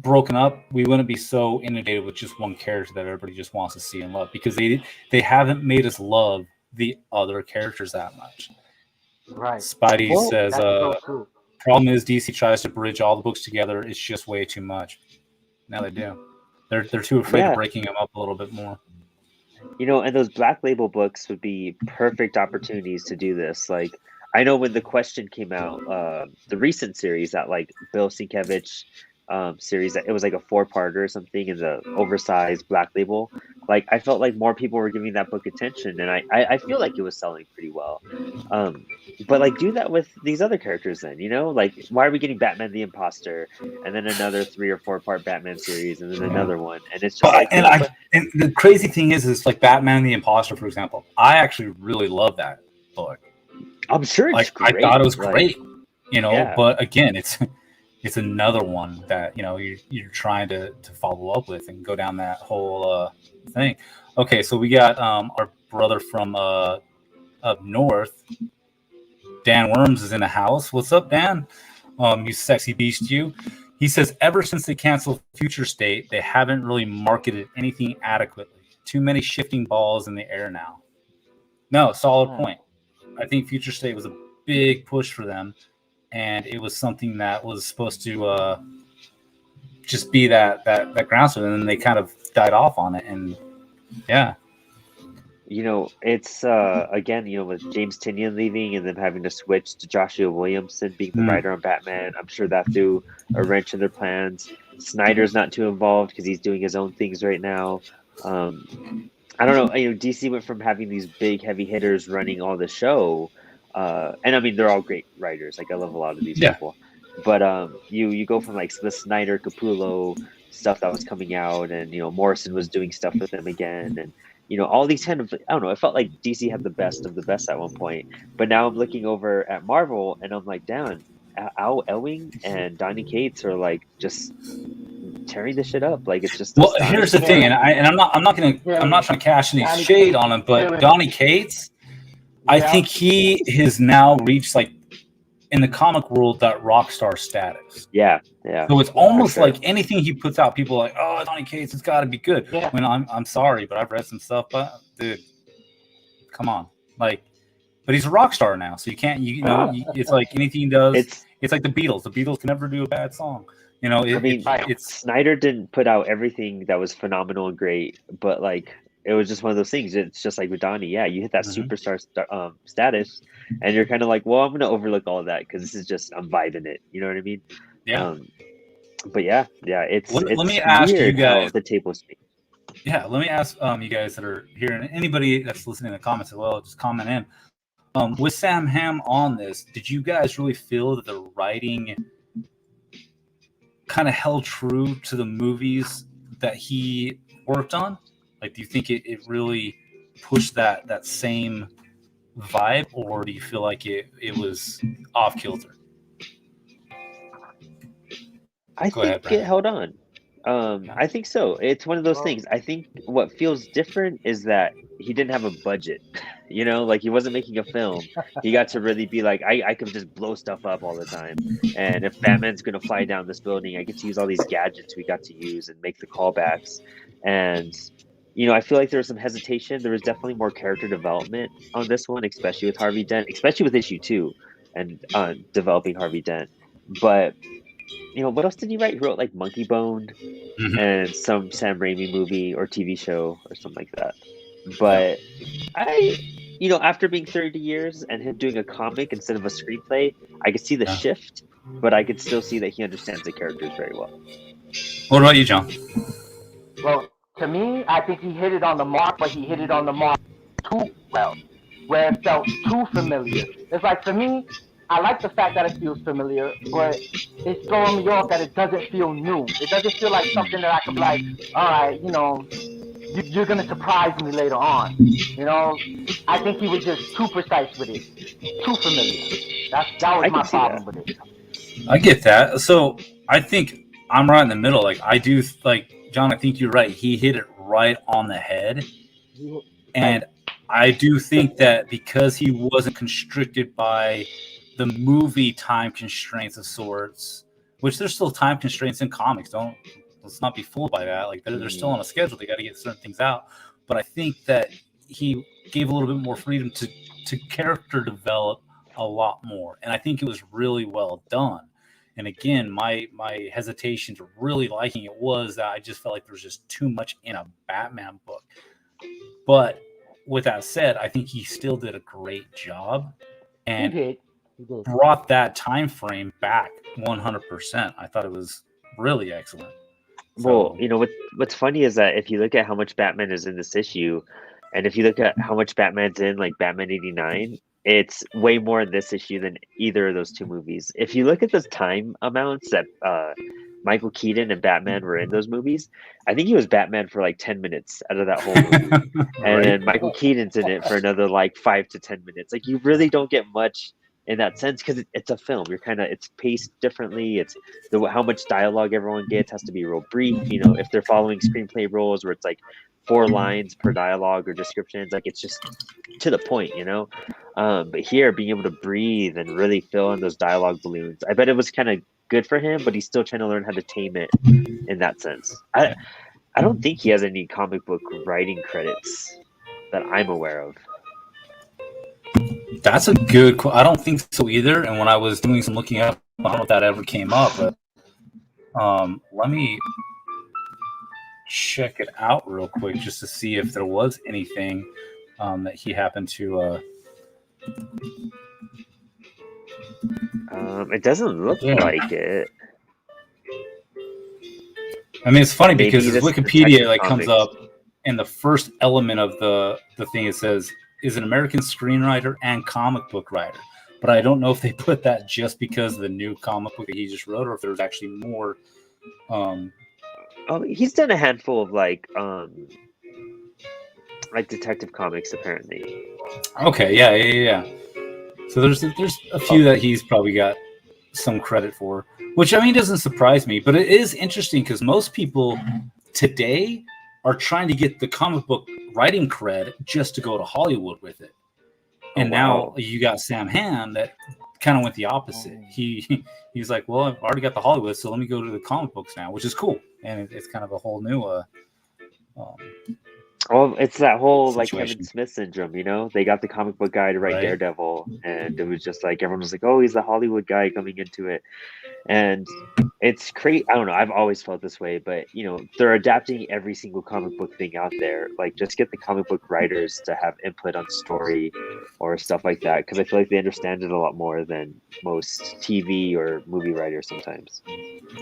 broken up, we wouldn't be so inundated with just one character that everybody just wants to see and love, because they haven't made us love the other characters that much. Right. Spidey says, problem is DC tries to bridge all the books together. It's just way too much. Now they do. They're too afraid of breaking them up a little bit more. And those Black Label books would be perfect opportunities to do this. Like, I know when The Question came out, the recent series, that like Bill Sienkiewicz series, that it was like a 4-parter or something in the oversized Black Label. Like, I felt like more people were giving that book attention, and I feel like it was selling pretty well. But like, do that with these other characters then, like, why are we getting Batman the Imposter and then another 3 or 4-part Batman series and then another one, and it's just and the crazy thing is like Batman the Imposter, for example, I actually really love that book. I'm sure it's great. I thought it was great, but again, it's another one that you're trying to follow up with and go down that whole thing. Okay, so we got our brother from up north, Dan Worms, is in the house. What's up, Dan? You sexy beast, you. He says, ever since they canceled Future State, they haven't really marketed anything adequately. Too many shifting balls in the air now. No, solid point. I think Future State was a big push for them, and it was something that was supposed to just be that groundswell, and then they kind of died off on it. And yeah, it's again, with James Tynion leaving and them having to switch to Joshua Williamson being the writer on Batman, I'm sure that threw a wrench in their plans. Snyder's not too involved because he's doing his own things right now. I don't know. DC went from having these big heavy hitters running all the show, and I mean they're all great writers. Like I love a lot of these people, but you go from like the Snyder Capullo stuff that was coming out, and Morrison was doing stuff with them again, and all these kind of, I don't know. It felt like DC had the best of the best at one point, but now I'm looking over at Marvel, and I'm like, damn, Al Ewing and Donny Cates are like just tearing this shit up. Like it's just. Well, here's the thing, and I'm not trying to cash any shade on him, but Donny Cates, I think he has now reached like in the comic world that rock star status. Yeah. So it's almost like anything he puts out, people are like, oh, Donny Cates, it's got to be good. Yeah. When I'm sorry, but I've read some stuff, but dude, come on, like, but he's a rock star now, so you can't, it's like anything he does. It's like the Beatles. The Beatles can never do a bad song. Snyder didn't put out everything that was phenomenal and great, but like it was just one of those things. It's just like with Donnie, you hit that superstar status, and you're kind of like, well, I'm gonna overlook all of that because this is just I'm vibing it. You know what I mean? Yeah. But it's let me ask you guys the table speak. Yeah, let me ask you guys that are here, and anybody that's listening in the comments as well, just comment in. With Sam Hamm on this, did you guys really feel that the writing kind of held true to the movies that he worked on? Like, do you think it really pushed that same vibe, or do you feel like it was off kilter? I think it held on. I think so. It's one of those things. I think what feels different is that he didn't have a budget. Like he wasn't making a film. He got to really be like, I could just blow stuff up all the time. And if Batman's going to fly down this building, I get to use all these gadgets we got to use and make the callbacks. And, I feel like there was some hesitation. There was definitely more character development on this one, especially with Harvey Dent, especially with issue 2 and developing Harvey Dent. But what else did he write? He wrote like Monkey Bone and some Sam Raimi movie or TV show or something like that. But after being 30 years and him doing a comic instead of a screenplay, I could see the shift, but I could still see that he understands the characters very well. What about you, John? Well, to me, I think he hit it on the mark, but he hit it on the mark too well, where it felt too familiar. It's like, for me, I like the fact that it feels familiar, but it's throwing me off that it doesn't feel new. It doesn't feel like something that I could be like, all right, you're going to surprise me later on. I think he was just too precise with it, too familiar. That was my problem with it. I get that. So I think I'm right in the middle. Like, I do, like, John, I think you're right. He hit it right on the head. And I do think that because he wasn't constricted by the movie time constraints of sorts, which there's still time constraints in comics. Let's not be fooled by that. Like they're still on a schedule. They got to get certain things out. But I think that he gave a little bit more freedom to character develop a lot more. And I think it was really well done. And again, my hesitation to really liking it was that I just felt like there was just too much in a Batman book. But with that said, I think he still did a great job and brought that time frame back 100%. I thought it was really excellent. Well, what's funny is that if you look at how much Batman is in this issue, and if you look at how much Batman's in like Batman 89, it's way more in this issue than either of those two movies. If you look at the time amounts that Michael Keaton and Batman were in those movies, I think he was Batman for like 10 minutes out of that whole movie. And then Michael Keaton's in it for another like 5 to 10 minutes. Like you really don't get much in that sense because it's a film. It's paced differently. It's how much dialogue everyone gets has to be real brief. If they're following screenplay rules where it's like 4 lines per dialogue or descriptions, like it's just to the point, But here, being able to breathe and really fill in those dialogue balloons, I bet it was kind of good for him, but he's still trying to learn how to tame it in that sense. I don't think he has any comic book writing credits that I'm aware of. That's a good. I don't think so either. And when I was doing some looking up, I don't know if that ever came up, but let me check it out real quick just to see if there was anything that he happened to. It doesn't look like it. I mean, it's funny Maybe because his this Wikipedia Detective comes Comics. up, and the first element of the thing it says is an American screenwriter and comic book writer. But I don't know if they put that just because of the new comic book that he just wrote, or if there's actually more. Oh, he's done a handful of like Detective Comics apparently. Okay, yeah. So there's a few that he's probably got some credit for, which I mean doesn't surprise me, but it is interesting because most people today are trying to get the comic book writing cred just to go to Hollywood with it. And now you got Sam Hamm that kind of went the opposite. He's like, well, I've already got the Hollywood, so let me go to the comic books now, which is cool. And it's kind of a whole new well, it's that whole like situation. Kevin Smith syndrome, you know? They got the comic book guy to write Right. Daredevil, and it was just like everyone was like, "Oh, he's the Hollywood guy coming into it," and it's crazy. I don't know. I've always felt this way, but you know, they're adapting every single comic book thing out there. Like, just get the comic book writers to have input on story or stuff like that, because I feel like they understand it a lot more than most TV or movie writers sometimes.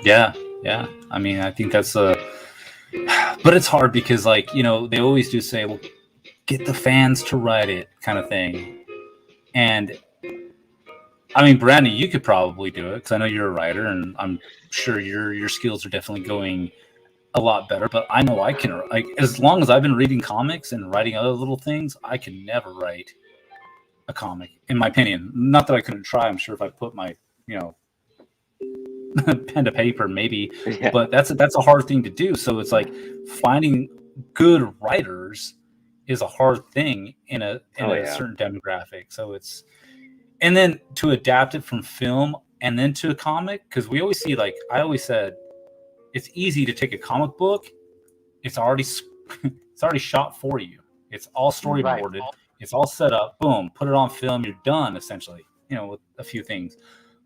Yeah. I mean, I think that's but it's hard because, like, you know, they always do say, well, get the fans to write it kind of thing. And I mean, Brandon, you could probably do it because I know you're a writer and I'm sure your skills are definitely going a lot better. But I know I can, like, as long as I've been reading comics and writing other little things, I can never write a comic, in my opinion. Not that I couldn't try. I'm sure if I put my, you know, pen to paper, maybe, Yeah. but that's a hard thing to do. So it's like finding good writers is a hard thing in a certain demographic. So it's, and then to adapt it from film and then to a comic, because we always see, like I always said, it's easy to take a comic book, it's already shot for you, it's all storyboarded, it's all set up, boom, put it on film, you're done essentially, you know, with a few things.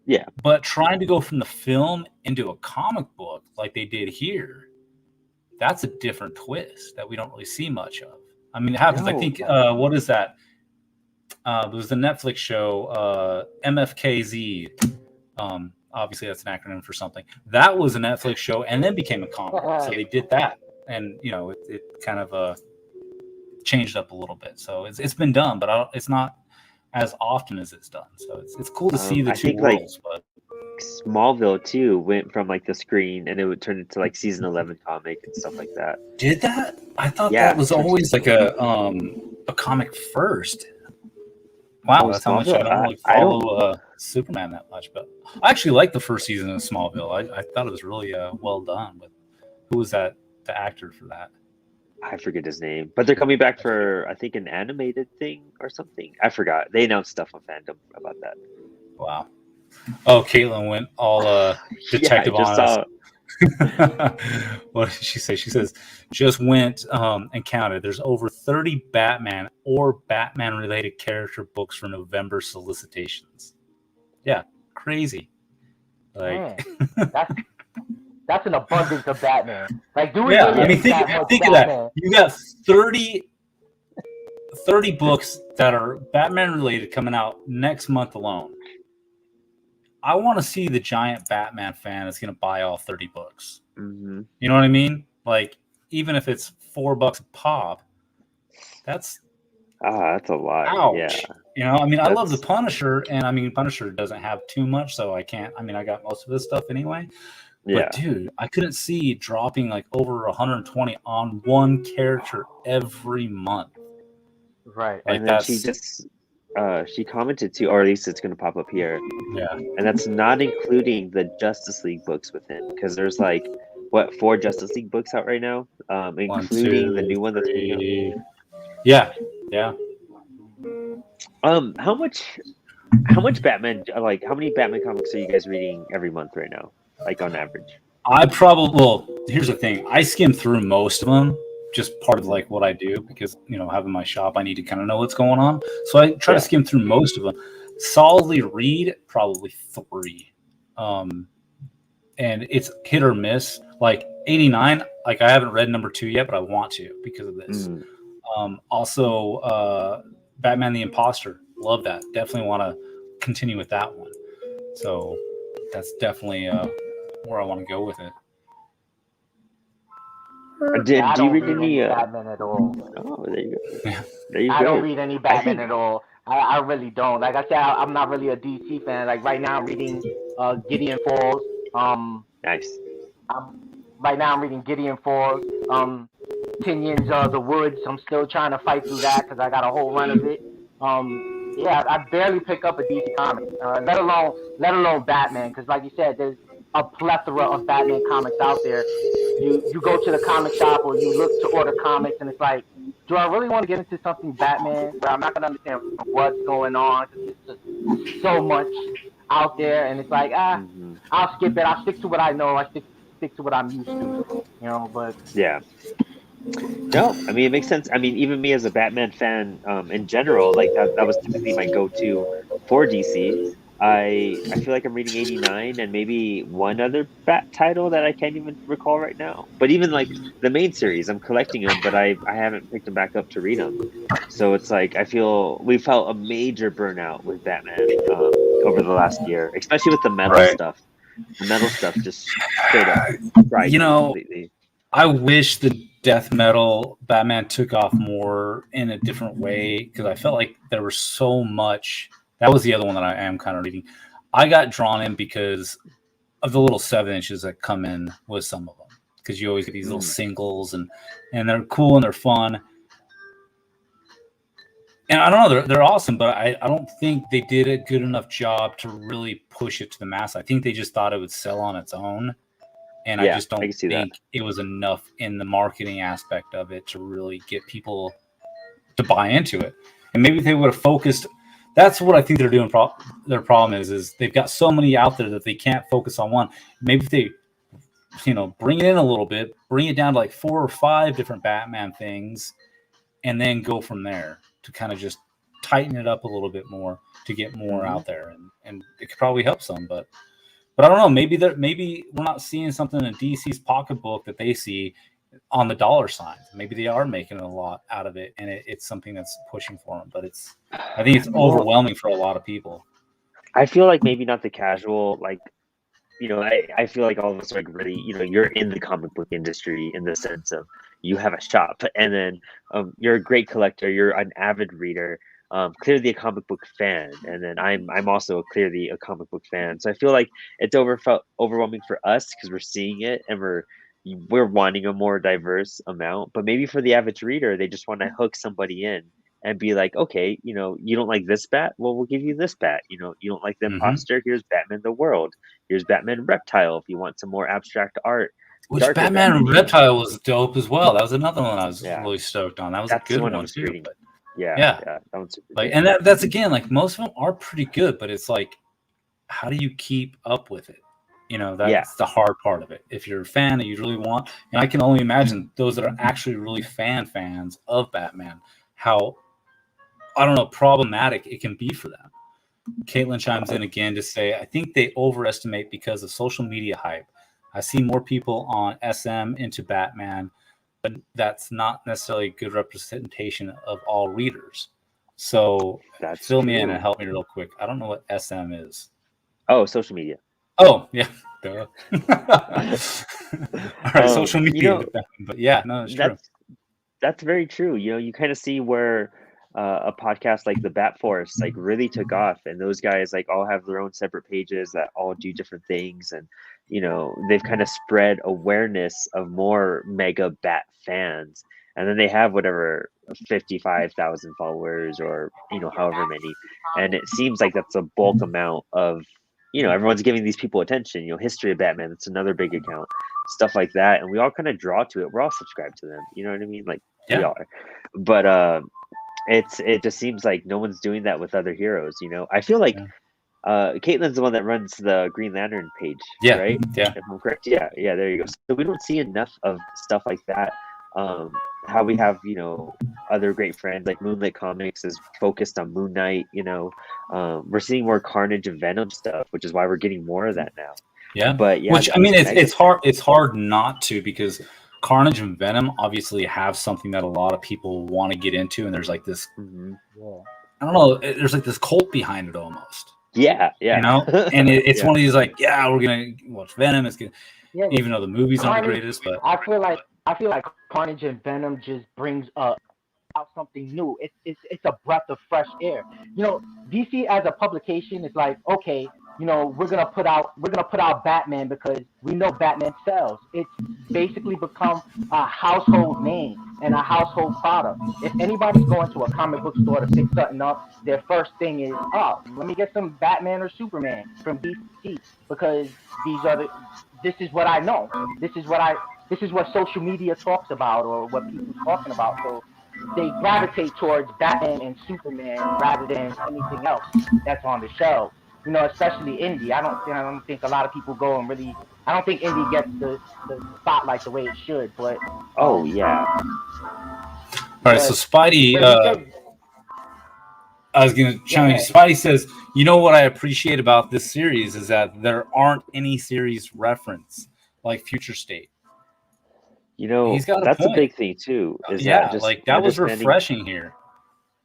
Yeah. But trying to go from the film into a comic book like they did here, that's a different twist that we don't really see much of. I mean, it happens. I think, what is that? It was the Netflix show, MFKZ. Obviously, that's an acronym for something. That was a Netflix show and then became a comic. So they did that. And, you know, it kind of changed up a little bit. So it's been done, but it's not as often as it's done, so it's cool to see the two worlds. But Smallville too went from like the screen and it would turn into like season 11 comic and stuff like that. Did that? I thought that was always like a comic first. Wow, that's how much I don't like follow Superman that much, but I actually liked the first season of Smallville. I thought it was really well done. But who was the actor for that? I forget his name, but they're coming back for, I think, an animated thing or something. I forgot. They announced stuff on Fandom about that. Wow. Oh, Caitlin went all detective on us. What did she say? She says, just went and counted. There's over 30 Batman or Batman-related character books for November solicitations. Yeah, crazy. Like, that's an abundance of Batman. Like, do we? Yeah, really I mean, think of that. You got 30 books that are Batman related coming out next month alone. I want to see the giant Batman fan that's going to buy all 30 books. Mm-hmm. You know what I mean? Like, even if it's $4 a pop, that's a lot. Ouch. Yeah. You know, I mean, I love the Punisher, and I mean, Punisher doesn't have too much, so I can't. I mean, I got most of this stuff anyway. But dude, I couldn't see dropping like over 120 on one character every month. Right. Like, and then she commented too, or at least it's going to pop up here. Yeah. And that's not including the Justice League books within, because there's like 4 Justice League books out right now, including the new one that's coming out. Yeah. How much How much Batman? Like, how many Batman comics are you guys reading every month right now? Like on average? Well, here's the thing. I skim through most of them, just part of like what I do because having my shop, I need to kind of know what's going on. So I try to skim through most of them. Solidly read probably 3, and it's hit or miss. Like 89, like I haven't read number 2 yet, but I want to because of this. Also, Batman the Imposter, love that. Definitely want to continue with that one. So that's definitely where I want to go with it. Do you read any Batman at all? Oh, there you go. Yeah. There you go. I don't read any Batman at all. I really don't. Like I said, I'm not really a DC fan. Like right now, I'm reading Gideon Falls. Nice. Right now, I'm reading Gideon Falls. Tinian's The Woods. I'm still trying to fight through that because I got a whole run of it. Yeah, I barely pick up a DC comic, let alone Batman. Because like you said, there's a plethora of Batman comics out there. You go to the comic shop or you look to order comics, and it's like, do I really want to get into something Batman where I'm not going to understand what's going on? It's just so much out there, and it's like, I'll skip it. I'll stick to what I know. I stick to what I'm used to, But yeah. No, I mean, it makes sense. I mean, even me as a Batman fan, in general, like that was typically my go-to for DC. I feel like I'm reading 89 and maybe one other Bat title that I can't even recall right now. But even like the main series, I'm collecting them, but I haven't picked them back up to read them. So it's like I feel we felt a major burnout with Batman over the last year, especially with the metal stuff. The metal stuff just straight up fried completely. I wish the death metal Batman took off more in a different way because I felt like there was so much. That was the other one that I am kind of reading. I got drawn in because of the little 7-inches that come in with some of them. Because you always get these little singles and they're cool and they're fun. And I don't know, they're awesome, but I don't think they did a good enough job to really push it to the mass. I think they just thought it would sell on its own. And I just don't think it was enough in the marketing aspect of it to really get people to buy into it. And maybe if they would have focused. That's what I think they're doing. Their problem is they've got so many out there that they can't focus on one. Maybe if they, bring it in a little bit, bring it down to like 4 or 5 different Batman things, and then go from there to kind of just tighten it up a little bit more to get more out there, and it could probably help some. But I don't know. Maybe we're not seeing something in DC's pocketbook that they see on the dollar signs. Maybe they are making a lot out of it, and it's something that's pushing for them. But I think it's overwhelming for a lot of people. I feel like maybe not the casual, like, I feel like all of us are like really, you're in the comic book industry in the sense of you have a shop, and then you're a great collector, you're an avid reader, clearly a comic book fan, and then I'm also clearly a comic book fan. So I feel like it's overwhelming for us because we're seeing it and we're wanting a more diverse amount. But maybe for the average reader, they just want to hook somebody in and be like, okay, you don't like this Bat? Well, we'll give you this Bat. You don't like the Imposter? Here's Batman the World. Here's Batman Reptile if you want some more abstract art. Which Batman Reptile was dope as well. That was another one I was really stoked on. That was a good one too. But yeah, that one's super good. And that's again, like most of them are pretty good, but it's like, how do you keep up with it? That's the hard part of it. If you're a fan and you really want, and I can only imagine those that are actually really fans of Batman, how, I don't know, problematic it can be for them. Caitlin chimes in again to say, I think they overestimate because of social media hype. I see more people on SM into Batman, but that's not necessarily a good representation of all readers. So fill me in and help me real quick. I don't know what SM is. Oh, social media. Oh, yeah. Duh. All right, social media. But yeah, no, it's true. That's very true. You kind of see where a podcast like the Bat Force like really took off, and those guys like all have their own separate pages that all do different things, and they've kind of spread awareness of more mega Bat fans, and then they have whatever 55,000 followers or however many, and it seems like that's a bulk amount of everyone's giving these people attention. History of Batman, that's another big account, stuff like that, and we all kind of draw to it. We're all subscribed to them, you know what I mean? Like we are, but it just seems like no one's doing that with other heroes. I feel like Caitlin's the one that runs the Green Lantern page, Yeah, right? yeah. If I'm correct. Yeah, there you go. So we don't see enough of stuff like that. How we have, other great friends like Moonlit Comics is focused on Moon Knight. We're seeing more Carnage and Venom stuff, which is why we're getting more of that now. Yeah, But yeah, which I mean, it's Megan- hard. It's hard not to, because Carnage and Venom obviously have something that a lot of people want to get into, and there's like this. Mhm. I don't know. There's like this cult behind it almost. Yeah. And it's Yeah. one of these like, yeah, we're gonna watch Venom. It's gonna, Yeah. even though the movie's not the Carnage- greatest, but I feel like Carnage and Venom just brings out something new. It's a breath of fresh air. DC as a publication is like, okay, we're gonna put out Batman because we know Batman sells. It's basically become a household name and a household product. If anybody's going to a comic book store to pick something up, their first thing is, oh, let me get some Batman or Superman from DC, because this is what I know. This is what social media talks about, or what people's talking about. So they gravitate towards Batman and Superman rather than anything else that's on the shelf. Especially indie. I don't think a lot of people go and really. I don't think indie gets the spotlight the way it should. But Oh yeah. all right. So Spidey, I was gonna chime in. Yeah. Spidey says, what I appreciate about this series is that there aren't any series reference like Future State. He's got That's a point. big thing too. Is Yeah, that that was understanding refreshing here.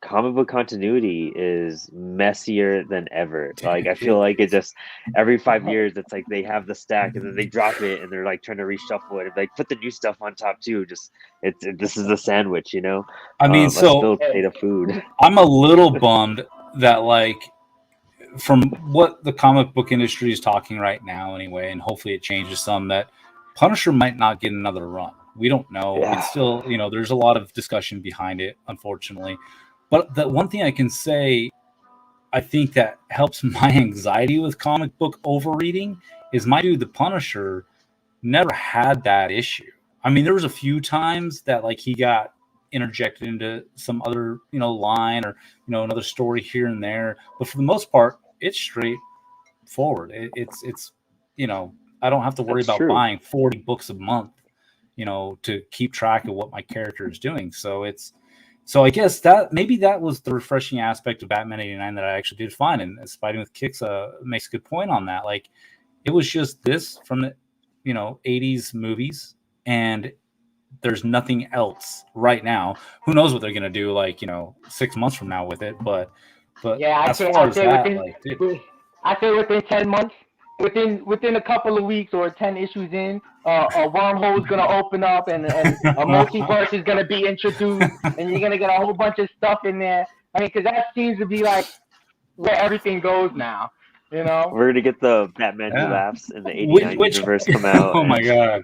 comic book continuity is messier than ever. Like I feel like it just every 5 years it's like they have the stack and then they drop it and they're like trying to reshuffle it and like put the new stuff on top too. Just this is a sandwich, I mean, a spilled plate of food. I'm a little bummed that, like, from what the comic book industry is talking right now anyway, and hopefully it changes some, that Punisher might not get another run. We don't know. Yeah. It's still, there's a lot of discussion behind it, unfortunately. But the one thing I can say, I think that helps my anxiety with comic book overreading is my dude, the Punisher, never had that issue. I mean, there was a few times that like he got interjected into some other, line or, another story here and there. But for the most part, it's straightforward. It's I don't have to worry That's about true. buying 40 books a month, to keep track of what my character is doing. So I guess that maybe that was the refreshing aspect of Batman 89 that I actually did find. And Spidey with Kicks makes a good point on that. Like, it was just this from the 80s movies, and there's nothing else right now. Who knows what they're gonna do 6 months from now with it? But yeah, as far as that, I say within 10 months, within a couple of weeks or 10 issues in, a wormhole is gonna open up and a multiverse is gonna be introduced, and you're gonna get a whole bunch of stuff in there. I mean, because that seems to be like where everything goes now. We're gonna get the Batman Who Laughs in the 89 universe come out. Oh my god!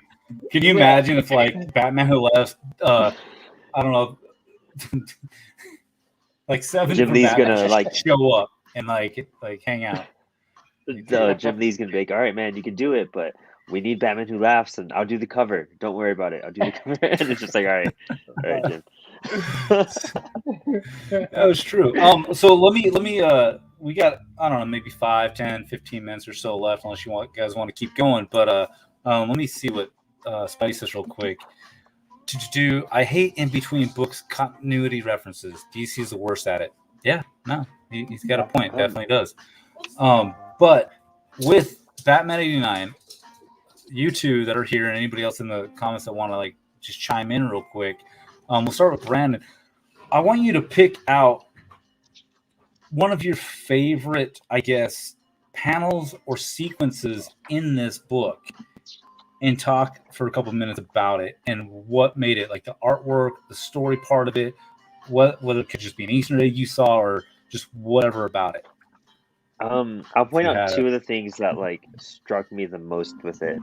Can you imagine if like Batman Who Laughs? I don't know, like 7 Jim from Lee's Batman gonna like show up and like hang out. Jim Lee's gonna be like, all right, man, you can do it, but we need Batman Who Laughs, and I'll do the cover. Don't worry about it. I'll do the cover. And it's just like, all right, Jim. That was true. So let me we got, I don't know, maybe 5, 10, 15 minutes or so left, unless you guys want to keep going. But let me see what Spidey says real quick. I hate in between books continuity references. DC is the worst at it. Yeah, no, he's got a point. Definitely does. But with Batman 89, you two that are here and anybody else in the comments that want to like just chime in real quick, we'll start with Brandon. I want you to pick out one of your favorite, I guess, panels or sequences in this book and talk for a couple minutes about it and what made it, like the artwork, the story part of it, whether it could just be an Easter egg you saw or just whatever about it. I'll point out 2 of the things that like struck me the most with it.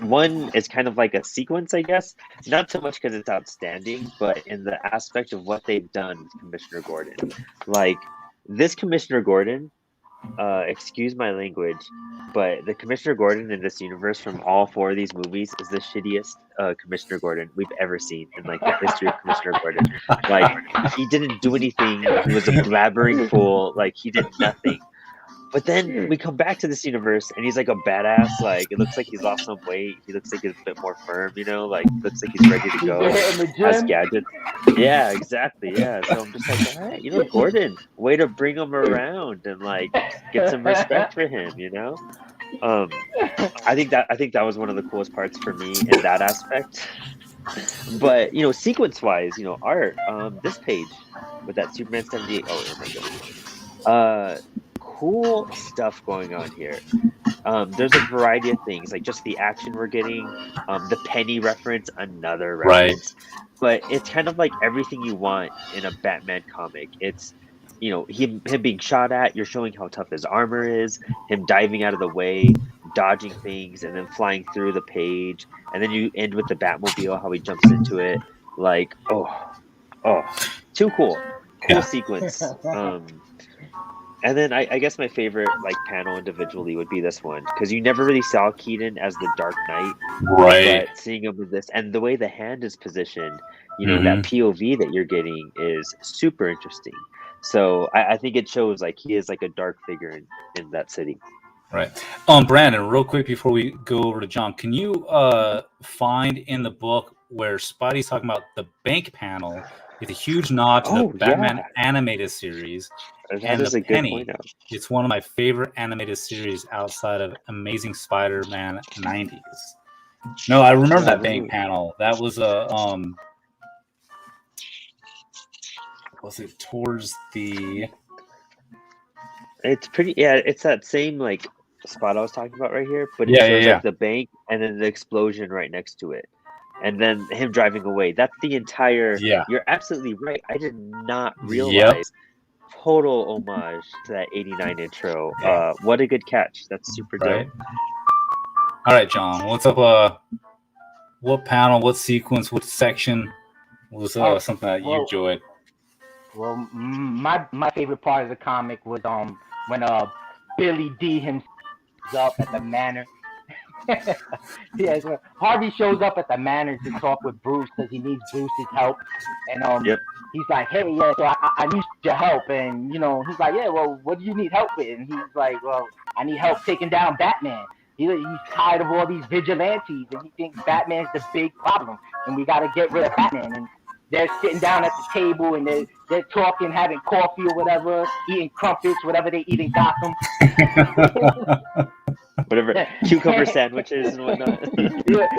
One is kind of like a sequence, I guess. Not so much because it's outstanding, but in the aspect of what they've done with Commissioner Gordon. Like, this Commissioner Gordon excuse my language, but the Commissioner Gordon in this universe from all 4 of these movies is the shittiest Commissioner Gordon we've ever seen in like the history of Commissioner Gordon. Like he didn't do anything. He was a blabbering fool. Like he did nothing. But then we come back to this universe and he's like a badass. Like it looks like he's lost some weight. He looks like he's a bit more firm, you know, like looks like he's ready to go. Has gadgets. Yeah, exactly. Yeah. So I'm just like, all right, you know, Gordon, way to bring him around and like get some respect for him, you know? I think that was one of the coolest parts for me in that aspect. But you know, sequence wise, you know, art, this page with that Superman 78. Oh my goodness. Cool stuff going on here. There's a variety of things, like just the action we're getting, the Penny reference, another reference. Right. But it's kind of like everything you want in a Batman comic. It's, you know, him being shot at, you're showing how tough his armor is, him diving out of the way, dodging things, and then flying through the page. And then you end with the Batmobile, how he jumps into it. Like, oh, too cool. Cool sequence. And then I guess my favorite like panel individually would be this one, because you never really saw Keaton as the Dark Knight, right? But seeing him with this and the way the hand is positioned, you know, that POV that you're getting is super interesting. So I think it shows like he is like a dark figure in that city. Right. Brandon, real quick before we go over to John, can you find in the book where Spidey's talking about the bank panel? It's a huge nod to the Batman animated series. That is a Penny, good point. It's one of my favorite animated series outside of Amazing Spider-Man 90s. No, I remember that bank panel. That was a was it towards the? It's pretty. Yeah, it's that same like spot I was talking about right here. But it shows like the bank and then the explosion right next to it. And then him driving away. That's the entire. Yeah. You're absolutely right. I did not realize. Total homage to that 89 intro. What a good catch. That's super dope. All right, John. What's up? What panel, what sequence, what section was something that you enjoyed? Well, my favorite part of the comic was when Billy D himself up at the manor. So Harvey shows up at the manor to talk with Bruce because he needs Bruce's help, and he's like, hey, so I need your help, and you know, he's like, yeah, well, what do you need help with? And he's like, well, I need help taking down Batman. He's tired of all these vigilantes, and he thinks Batman's the big problem, and we got to get rid of Batman. And they're sitting down at the table, and they're talking, having coffee or whatever, eating crumpets, whatever they eat in Gotham. Whatever, cucumber sandwiches and whatnot.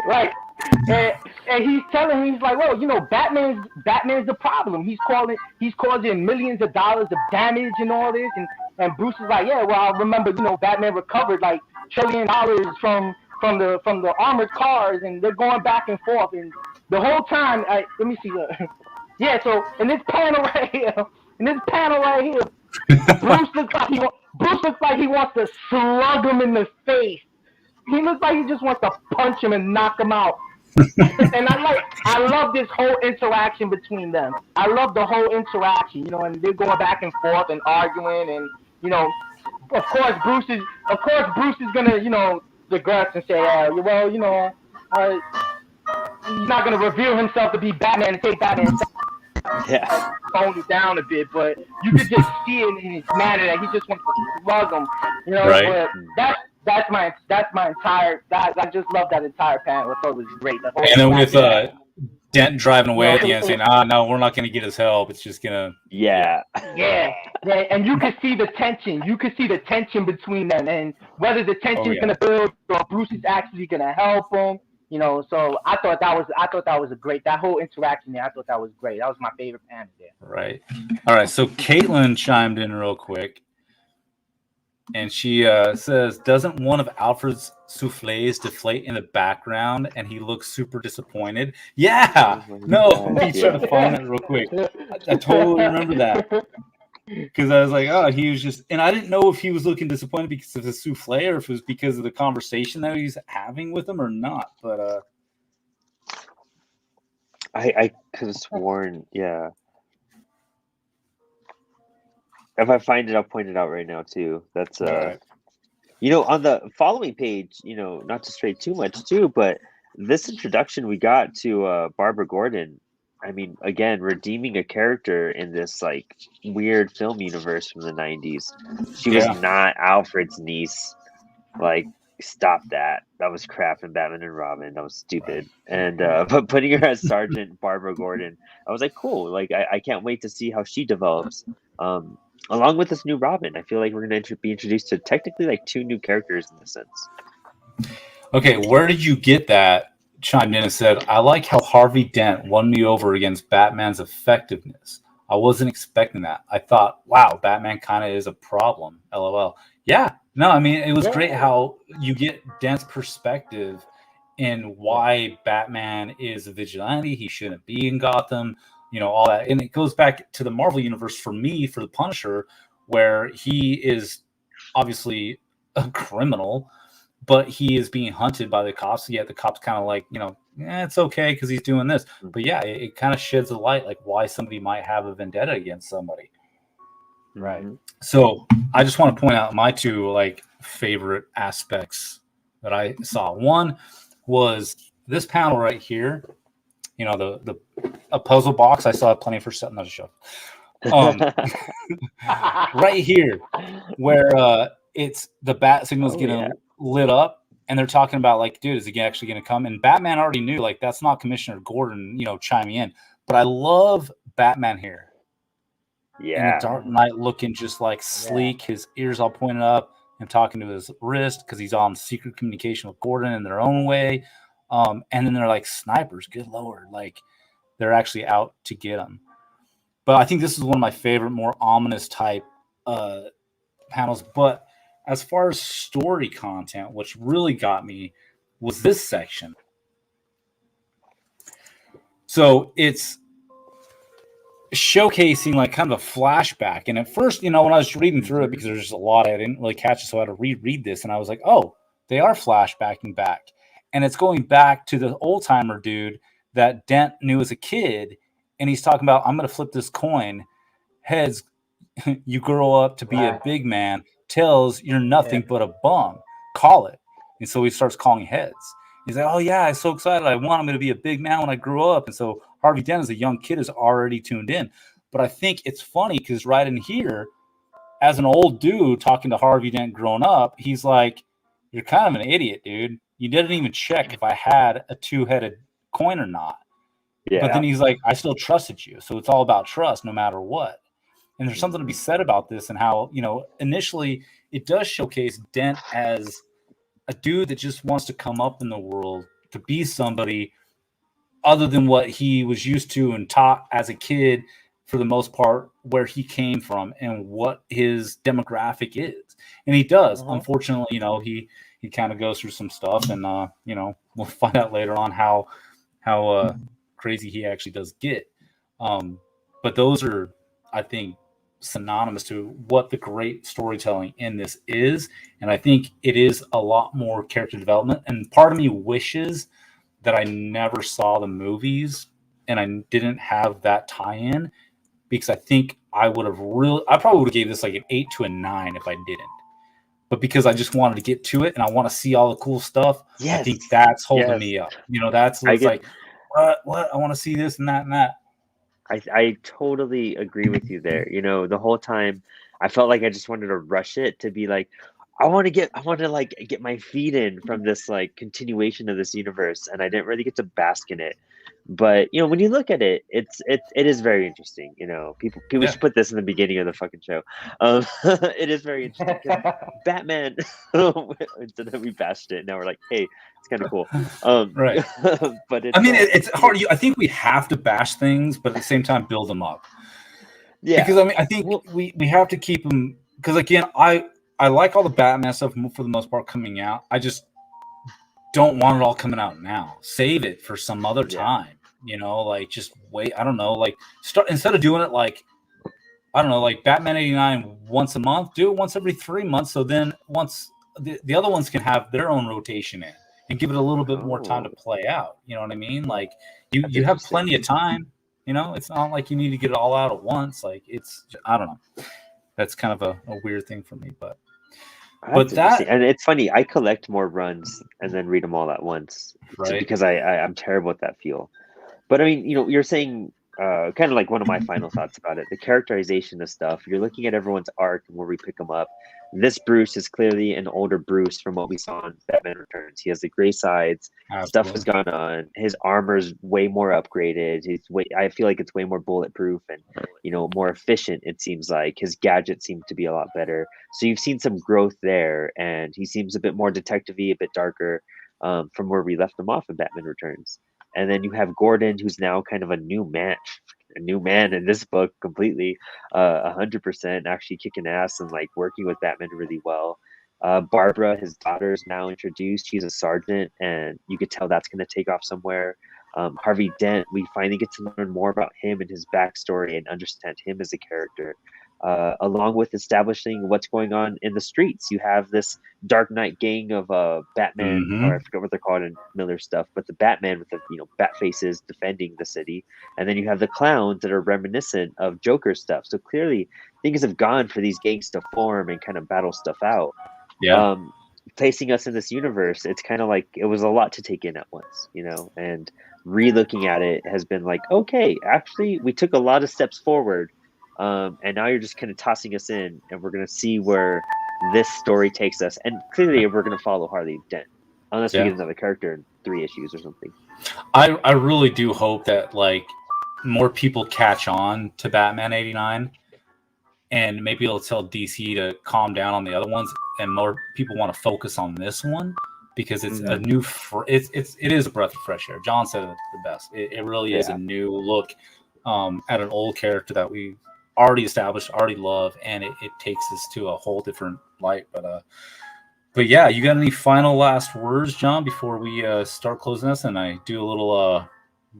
Right. And he's telling him, he's like, well, you know, Batman's the problem. He's causing millions of dollars of damage and all this. And Bruce is like, yeah, well, I remember, you know, Batman recovered like $1 trillion from the armored cars, and they're going back and forth. And the whole time, let me see. So in this panel right here, Bruce looks like he wants to slug him in the face. He looks like he just wants to punch him and knock him out. And I love this whole interaction between them. I love the whole interaction, you know, and they're going back and forth and arguing, and you know, of course Bruce is gonna, you know, digress and say, well, you know, he's not gonna reveal himself to be Batman and take Batman. Tone it down a bit, but you could just see it in his manner that he just wants to slug him, you know. Right. But that's my entire. I just love that entire panel. I thought it was great. And then with Dent driving away at the end, saying, no, we're not going to get his help. It's just gonna. Yeah. And you could see the tension. You could see the tension between them, and whether the tension is going to build or Bruce is actually going to help him. You know, so I thought that was a great, that whole interaction there. I thought that was great. That was my favorite panel there. Right. All right. So Caitlin chimed in real quick, and she says, "Doesn't one of Alfred's souffles deflate in the background, and he looks super disappointed?" Yeah. No, let me try to find that real quick. I totally remember that. Because I was like, he was just, and I didn't know if he was looking disappointed because of the souffle or if it was because of the conversation that he's having with him or not. But I could have sworn, If I find it, I'll point it out right now too. That's All right. on the following page, not to stray too much too, but this introduction we got to Barbara Gordon. I mean, again, redeeming a character in this like weird film universe from the '90s. She was Yeah. not Alfred's niece. Like, stop that. That was crap in Batman and Robin. That was stupid. And but putting her as Sergeant Barbara Gordon, I was like, cool. Like, I can't wait to see how she develops. Along with this new Robin, I feel like we're going to be introduced to technically like two new characters in this sense. Okay, where did you get that? Chimed in and said, I like how Harvey Dent won me over against Batman's effectiveness. I wasn't expecting that. I thought, wow, Batman kind of is a problem. LOL. Yeah, no, I mean, it was great how you get Dent's perspective in why Batman is a vigilante. He shouldn't be in Gotham, all that. And it goes back to the Marvel Universe for me, for the Punisher, where he is obviously a criminal, but he is being hunted by the cops. Yet the cops kind of like, it's okay because he's doing this. But yeah, it kind of sheds a light like why somebody might have a vendetta against somebody. Right. So I just want to point out my two like favorite aspects that I saw. One was this panel right here. A puzzle box. I saw plenty for something to show. Right here, where it's the bat signal's getting lit up, and they're talking about like, dude, is he actually going to come? And Batman already knew like that's not Commissioner Gordon, chiming in. But I love Batman here. In the Dark Knight, looking just like sleek, his ears all pointed up, and talking to his wrist because he's on secret communication with Gordon in their own way. And then they're like snipers. Good Lord, like they're actually out to get him. But I think this is one of my favorite, more ominous type panels. But as far as story content, which really got me was this section. So it's showcasing like kind of a flashback. And at first, when I was reading through it, because there's just a lot I didn't really catch it, so I had to reread this. And I was like, oh, they are flashbacking back. And it's going back to the old timer dude that Dent knew as a kid. And he's talking about, I'm going to flip this coin. Heads, you grow up to be a big man. Tails, you're nothing but a bum. Call it. And so he starts calling heads. He's like, oh, yeah, I'm so excited. I'm going to be a big man when I grow up. And so Harvey Dent, as a young kid, is already tuned in. But I think it's funny because right in here, as an old dude talking to Harvey Dent grown up, he's like, you're kind of an idiot, dude. You didn't even check if I had a two-headed coin or not. Yeah. But then he's like, I still trusted you. So it's all about trust no matter what. And there's something to be said about this and how, initially it does showcase Dent as a dude that just wants to come up in the world to be somebody other than what he was used to and taught as a kid, for the most part, where he came from and what his demographic is. And he does. Unfortunately, he kind of goes through some stuff, and we'll find out later on how crazy he actually does get. But those are, I think, synonymous to what the great storytelling in this is. And I think it is a lot more character development. And part of me wishes that I never saw the movies and I didn't have that tie-in, because I think I probably would have gave this like an 8 to a 9 if I didn't. But because I just wanted to get to it and I want to see all the cool stuff, I think that's holding me up. That's like, what? I want to see this and that and that. I totally agree with you there. The whole time I felt like I just wanted to rush it to be like, I want to get my feet in from this like continuation of this universe, and I didn't really get to bask in it. But when you look at it, it is very interesting. People should put this in the beginning of the fucking show. It is very interesting. Batman, instead of we bashed it, now we're like, hey, it's kind of cool. Right. But it's hard. I think we have to bash things, but at the same time build them up. Yeah. Because I think we have to keep them. Because again, I like all the Batman stuff for the most part coming out. I just don't want it all coming out now. Save it for some other time. Like just wait. I don't know. Like start instead of doing it like, I don't know, like Batman 89 once a month, do it once every 3 months. So then once the other ones can have their own rotation in and give it a little bit more time to play out. You know what I mean? Like you have plenty of time. It's not like you need to get it all out at once. Like I don't know. that's kind of a weird thing for me. But That's that interesting. And it's funny, I collect more runs and then read them all at once right, because I'm terrible at that feel. But I mean, you're saying kind of like one of my final thoughts about it, the characterization of stuff. You're looking at everyone's arc and where we pick them up. This Bruce is clearly an older Bruce from what we saw in Batman Returns. He has the gray sides. Stuff has absolutely, gone on. His armor's way more upgraded. I feel like it's way more bulletproof and more efficient. It seems like his gadgets seem to be a lot better. So you've seen some growth there, and he seems a bit more detective-y, a bit darker from where we left him off in Batman Returns. And then you have Gordon, who's now kind of a new man in this book completely, 100% actually kicking ass and like working with Batman really well. Barbara, his daughter, is now introduced. She's a sergeant, and you could tell that's going to take off somewhere. Harvey Dent, we finally get to learn more about him and his backstory and understand him as a character. Along with establishing what's going on in the streets, you have this Dark Knight gang of Batman, or I forget what they're called in Miller stuff, but the Batman with the bat faces defending the city, and then you have the clowns that are reminiscent of Joker stuff. So clearly, things have gone for these gangs to form and kind of battle stuff out. yeah, Placing us in this universe, it's kind of like it was a lot to take in at once, and re-looking at it has been like, okay, actually, we took a lot of steps forward. And now you're just kind of tossing us in, and we're going to see where this story takes us. And clearly, we're going to follow Harley Dent, unless we get another character in 3 issues or something. I really do hope that like more people catch on to Batman 89, and maybe it'll tell DC to calm down on the other ones, and more people want to focus on this one because it's a new. It is a breath of fresh air. John said it the best. It really is a new look at an old character that we already established, already love, and it takes us to a whole different light. But yeah, you got any final last words, John, before we start closing this and I do a little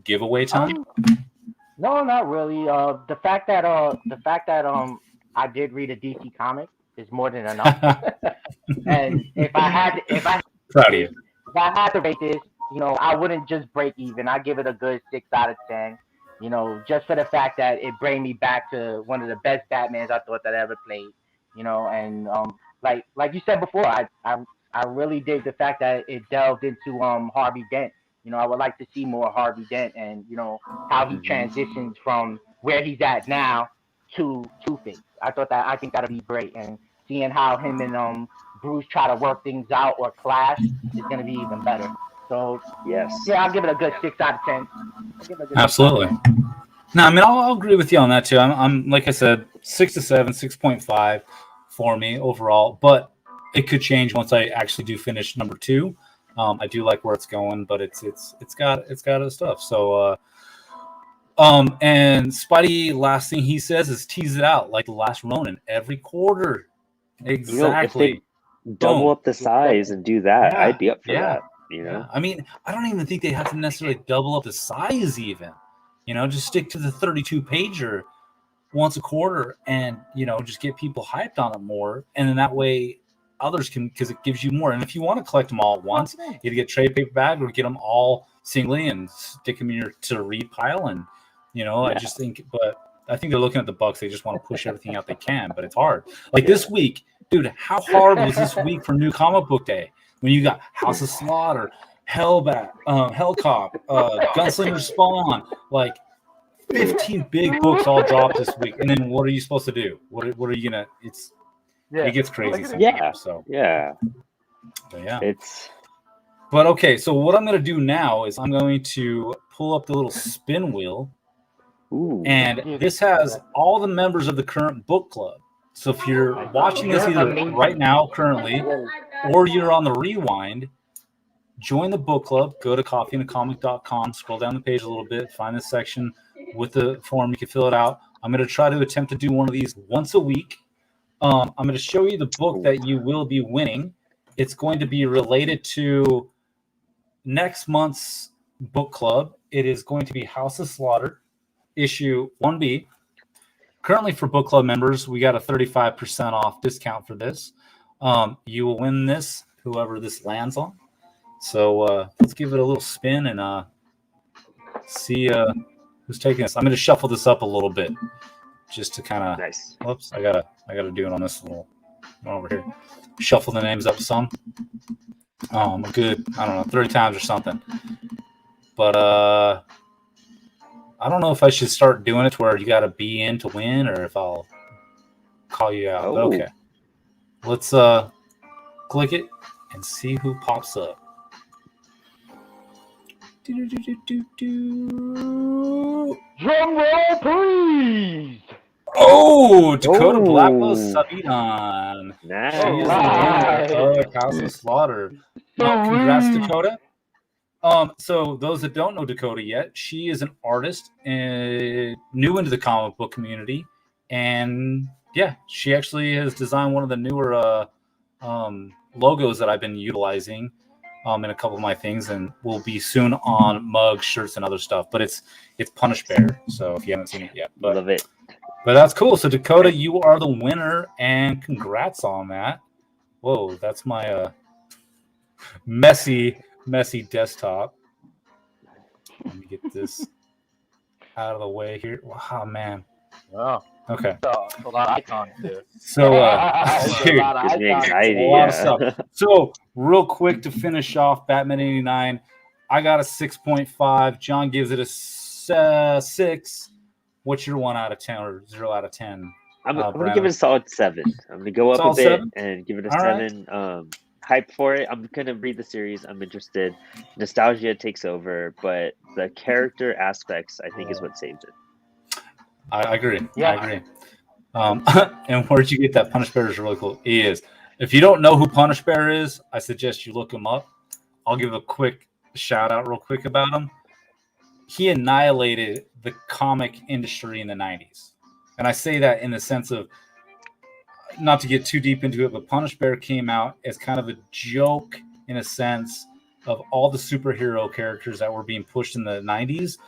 giveaway time? No, not really. The fact that I did read a DC comic is more than enough. And if I proud of you. If I had to rate this, I wouldn't just break even. I give it a good 6 out of 10. Just for the fact that it bring me back to one of the best Batmans I thought that I ever played. And like you said before, I really dig the fact that it delved into Harvey Dent. I would like to see more Harvey Dent and how he transitions from where he's at now to Two-Face. I think that'd be great, and seeing how him and Bruce try to work things out or clash is gonna be even better. So yes, yeah, I'll give it a good 6 out of 10. Absolutely. No, I mean I'll agree with you on that too. I'm like I said, 6 to 7, 6.5 for me overall, but it could change once I actually do finish number 2. I do like where it's going, but it's got other stuff. So and Spidey, last thing he says is tease it out like the last Ronin every quarter. Exactly. If they double up the size and do that, I'd be up for that. I mean, I don't even think they have to necessarily double up the size even. Just stick to the 32 pager once a quarter and, just get people hyped on it more. And then that way others can, because it gives you more. And if you want to collect them all at once, either get trade paperback or get them all singly and stick them in your to read pile. And, I just think, but I think they're looking at the Bucks. They just want to push everything out they can, but it's hard. Like this week, dude, how hard was this week for New Comic Book Day? When you got House of Slaughter, Hellcop, Gunslinger Spawn, like 15 big books all dropped this week. And then what are you supposed to do? What are you gonna? It gets crazy sometimes. Yeah. So but yeah. But okay. So what I'm gonna do now is I'm going to pull up the little spin wheel, and this has all the members of the current book club. So if you're watching this either right now, currently, or you're on the rewind, join the book club. Go to coffeeandacomic.com, scroll down the page a little bit, find the section with the form. You can fill it out. I'm going to try to attempt to do one of these once a week. I'm going to show you the book that you will be winning. It's going to be related to next month's book club. It is going to be House of Slaughter, issue 1B. Currently, for book club members, we got a 35% off discount for this. You will win this, whoever this lands on. So let's give it a little spin and see who's taking this. I'm going to shuffle this up a little bit just to kind of. Nice. Whoops, I gotta do it on this little one over here. Shuffle the names up some. A good, I don't know, 30 times or something. But I don't know if I should start doing it to where you got to be in to win, or if I'll call you out. But okay, let's click it and see who pops up. Drum roll, please. Oh, Dakota Blackwell's Sabinan. Nice. She is the winner of House of Slaughter. Congrats, Dakota. So those that don't know Dakota yet, she is an artist and new into the comic book community, and yeah, she actually has designed one of the newer logos that I've been utilizing in a couple of my things, and will be soon on mugs, shirts, and other stuff. But it's Punish Bear, so if you haven't seen it yet, Love it. But that's cool. So Dakota, you are the winner, and congrats on that. Whoa, that's my messy desktop. Let me get this out of the way here. Wow, man. Wow. Okay. So, a lot of icons there. So, A lot of Gives me icons. anxiety. a lot of Yeah. stuff. So, real quick to finish off, Batman 89. I got a 6.5. John gives it a 6. What's your 1 out of 10 or 0 out of 10? I'm gonna Brandon? give it a solid 7. I'm gonna go up Solid a bit 7? and give it a All right. 7. Hype for it. I'm gonna read the series. I'm interested. Nostalgia takes over, but the character aspects, I think, is what saves it. I agree. Yeah. I agree. And where'd you get that? Punish Bear is really cool. He is. If you don't know who Punish Bear is, I suggest you look him up. I'll give a quick shout out real quick about him. He annihilated the comic industry in the 90s. And I say that in the sense of, not to get too deep into it, but Punish Bear came out as kind of a joke in a sense of all the superhero characters that were being pushed in the 90s.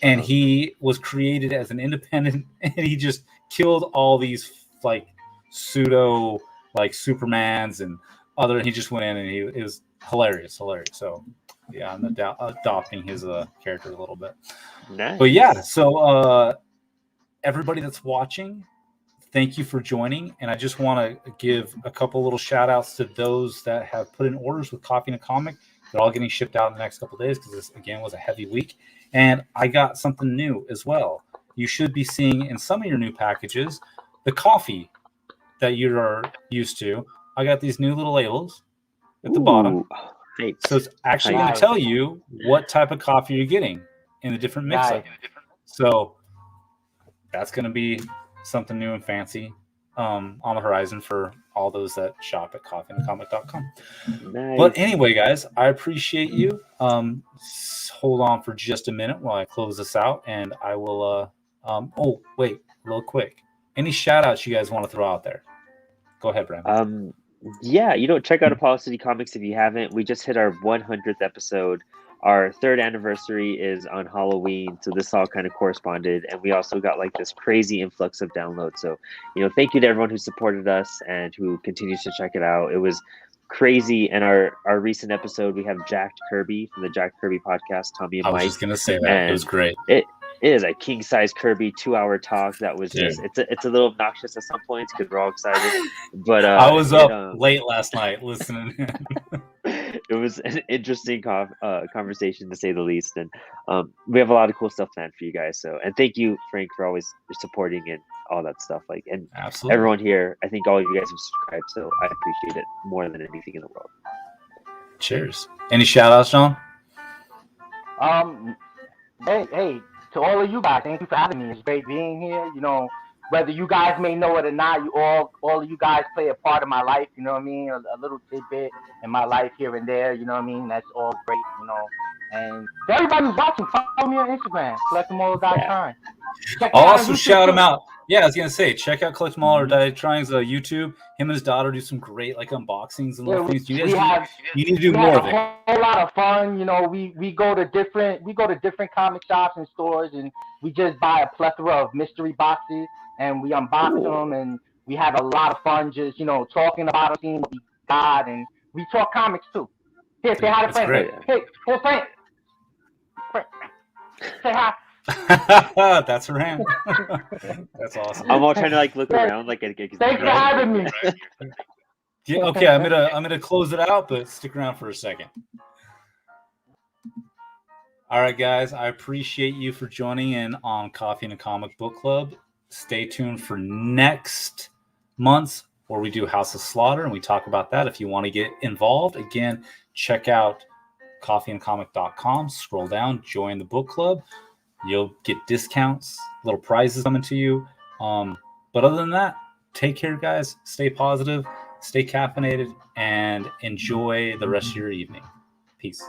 And he was created as an independent, and he just killed all these like pseudo like Supermans and other. He just went in and it was hilarious. So yeah, I'm adopting his character a little bit. Nice. But yeah, so everybody that's watching, thank you for joining. And I just want to give a couple little shout outs to those that have put in orders with Coffee and a Comic. They're all getting shipped out in the next couple of days because this, again, was a heavy week. And I got something new as well. You should be seeing in some of your new packages the coffee that you are used to. I got these new little labels at the bottom. Ooh, hype. So it's actually going to Nice. tell you what type of coffee you're getting in the different mix. Nice. So that's going to be something new and fancy on the horizon for all those that shop at coffeeandcomic.com. Nice. But anyway, guys, I appreciate you. Hold on for just a minute while I close this out, and I will. Oh, wait, real quick. Any shout outs you guys want to throw out there? Go ahead, Brandon. Yeah, check out Apollo City Comics if you haven't. We just hit our 100th episode. Our 3rd anniversary is on Halloween, so this all kind of corresponded, and we also got like this crazy influx of downloads. So, thank you to everyone who supported us and who continues to check it out. It was crazy. And our recent episode, we have Jack Kirby from the Jack Kirby podcast, Tommy and I was Mike. just gonna say that And it was great. It is a king size Kirby 2-hour talk that was just it's a little obnoxious at some points because we're all excited. But I was up late last night listening. It was an interesting conversation to say the least, and we have a lot of cool stuff planned for you guys. So, and thank you, Frank, for always supporting and all that stuff. Like, and Absolutely. everyone here, I think all of you guys have subscribed, so I appreciate it more than anything in the world. Cheers. Any shout outs, John? Hey, to all of you guys, thank you for having me. It's great being here. Whether you guys may know it or not, all of you guys play a part of my life. You know what I mean? A little tidbit in my life here and there. You know what I mean? That's all great. And to everybody who's watching, follow me on Instagram, collectthemall.com. I'll also shout him out. Yeah, I was gonna say, check out Collect Them All or Die Trying's YouTube. Him and his daughter do some great unboxings and little things. You need to do more of it. A whole lot of fun. We go to different comic shops and stores, and we just buy a plethora of mystery boxes, and we unbox them, and we have a lot of fun just talking about them, seeing what we got, and we talk comics too. Here, say hi to Frank. Great. Hey, Frank. Say hi. That's her hand. That's awesome. I'm all trying to like look around, like Thanks for having me. Yeah, okay, I'm gonna close it out, but stick around for a second. All right, guys, I appreciate you for joining in on Coffee and a Comic Book Club. Stay tuned for next month's where we do House of Slaughter, and we talk about that. If you want to get involved, again, check out coffeeandcomic.com. Scroll down, join the book club. You'll get discounts, little prizes coming to you. But other than that, take care, guys. Stay positive, stay caffeinated, and enjoy the rest of your evening. Peace.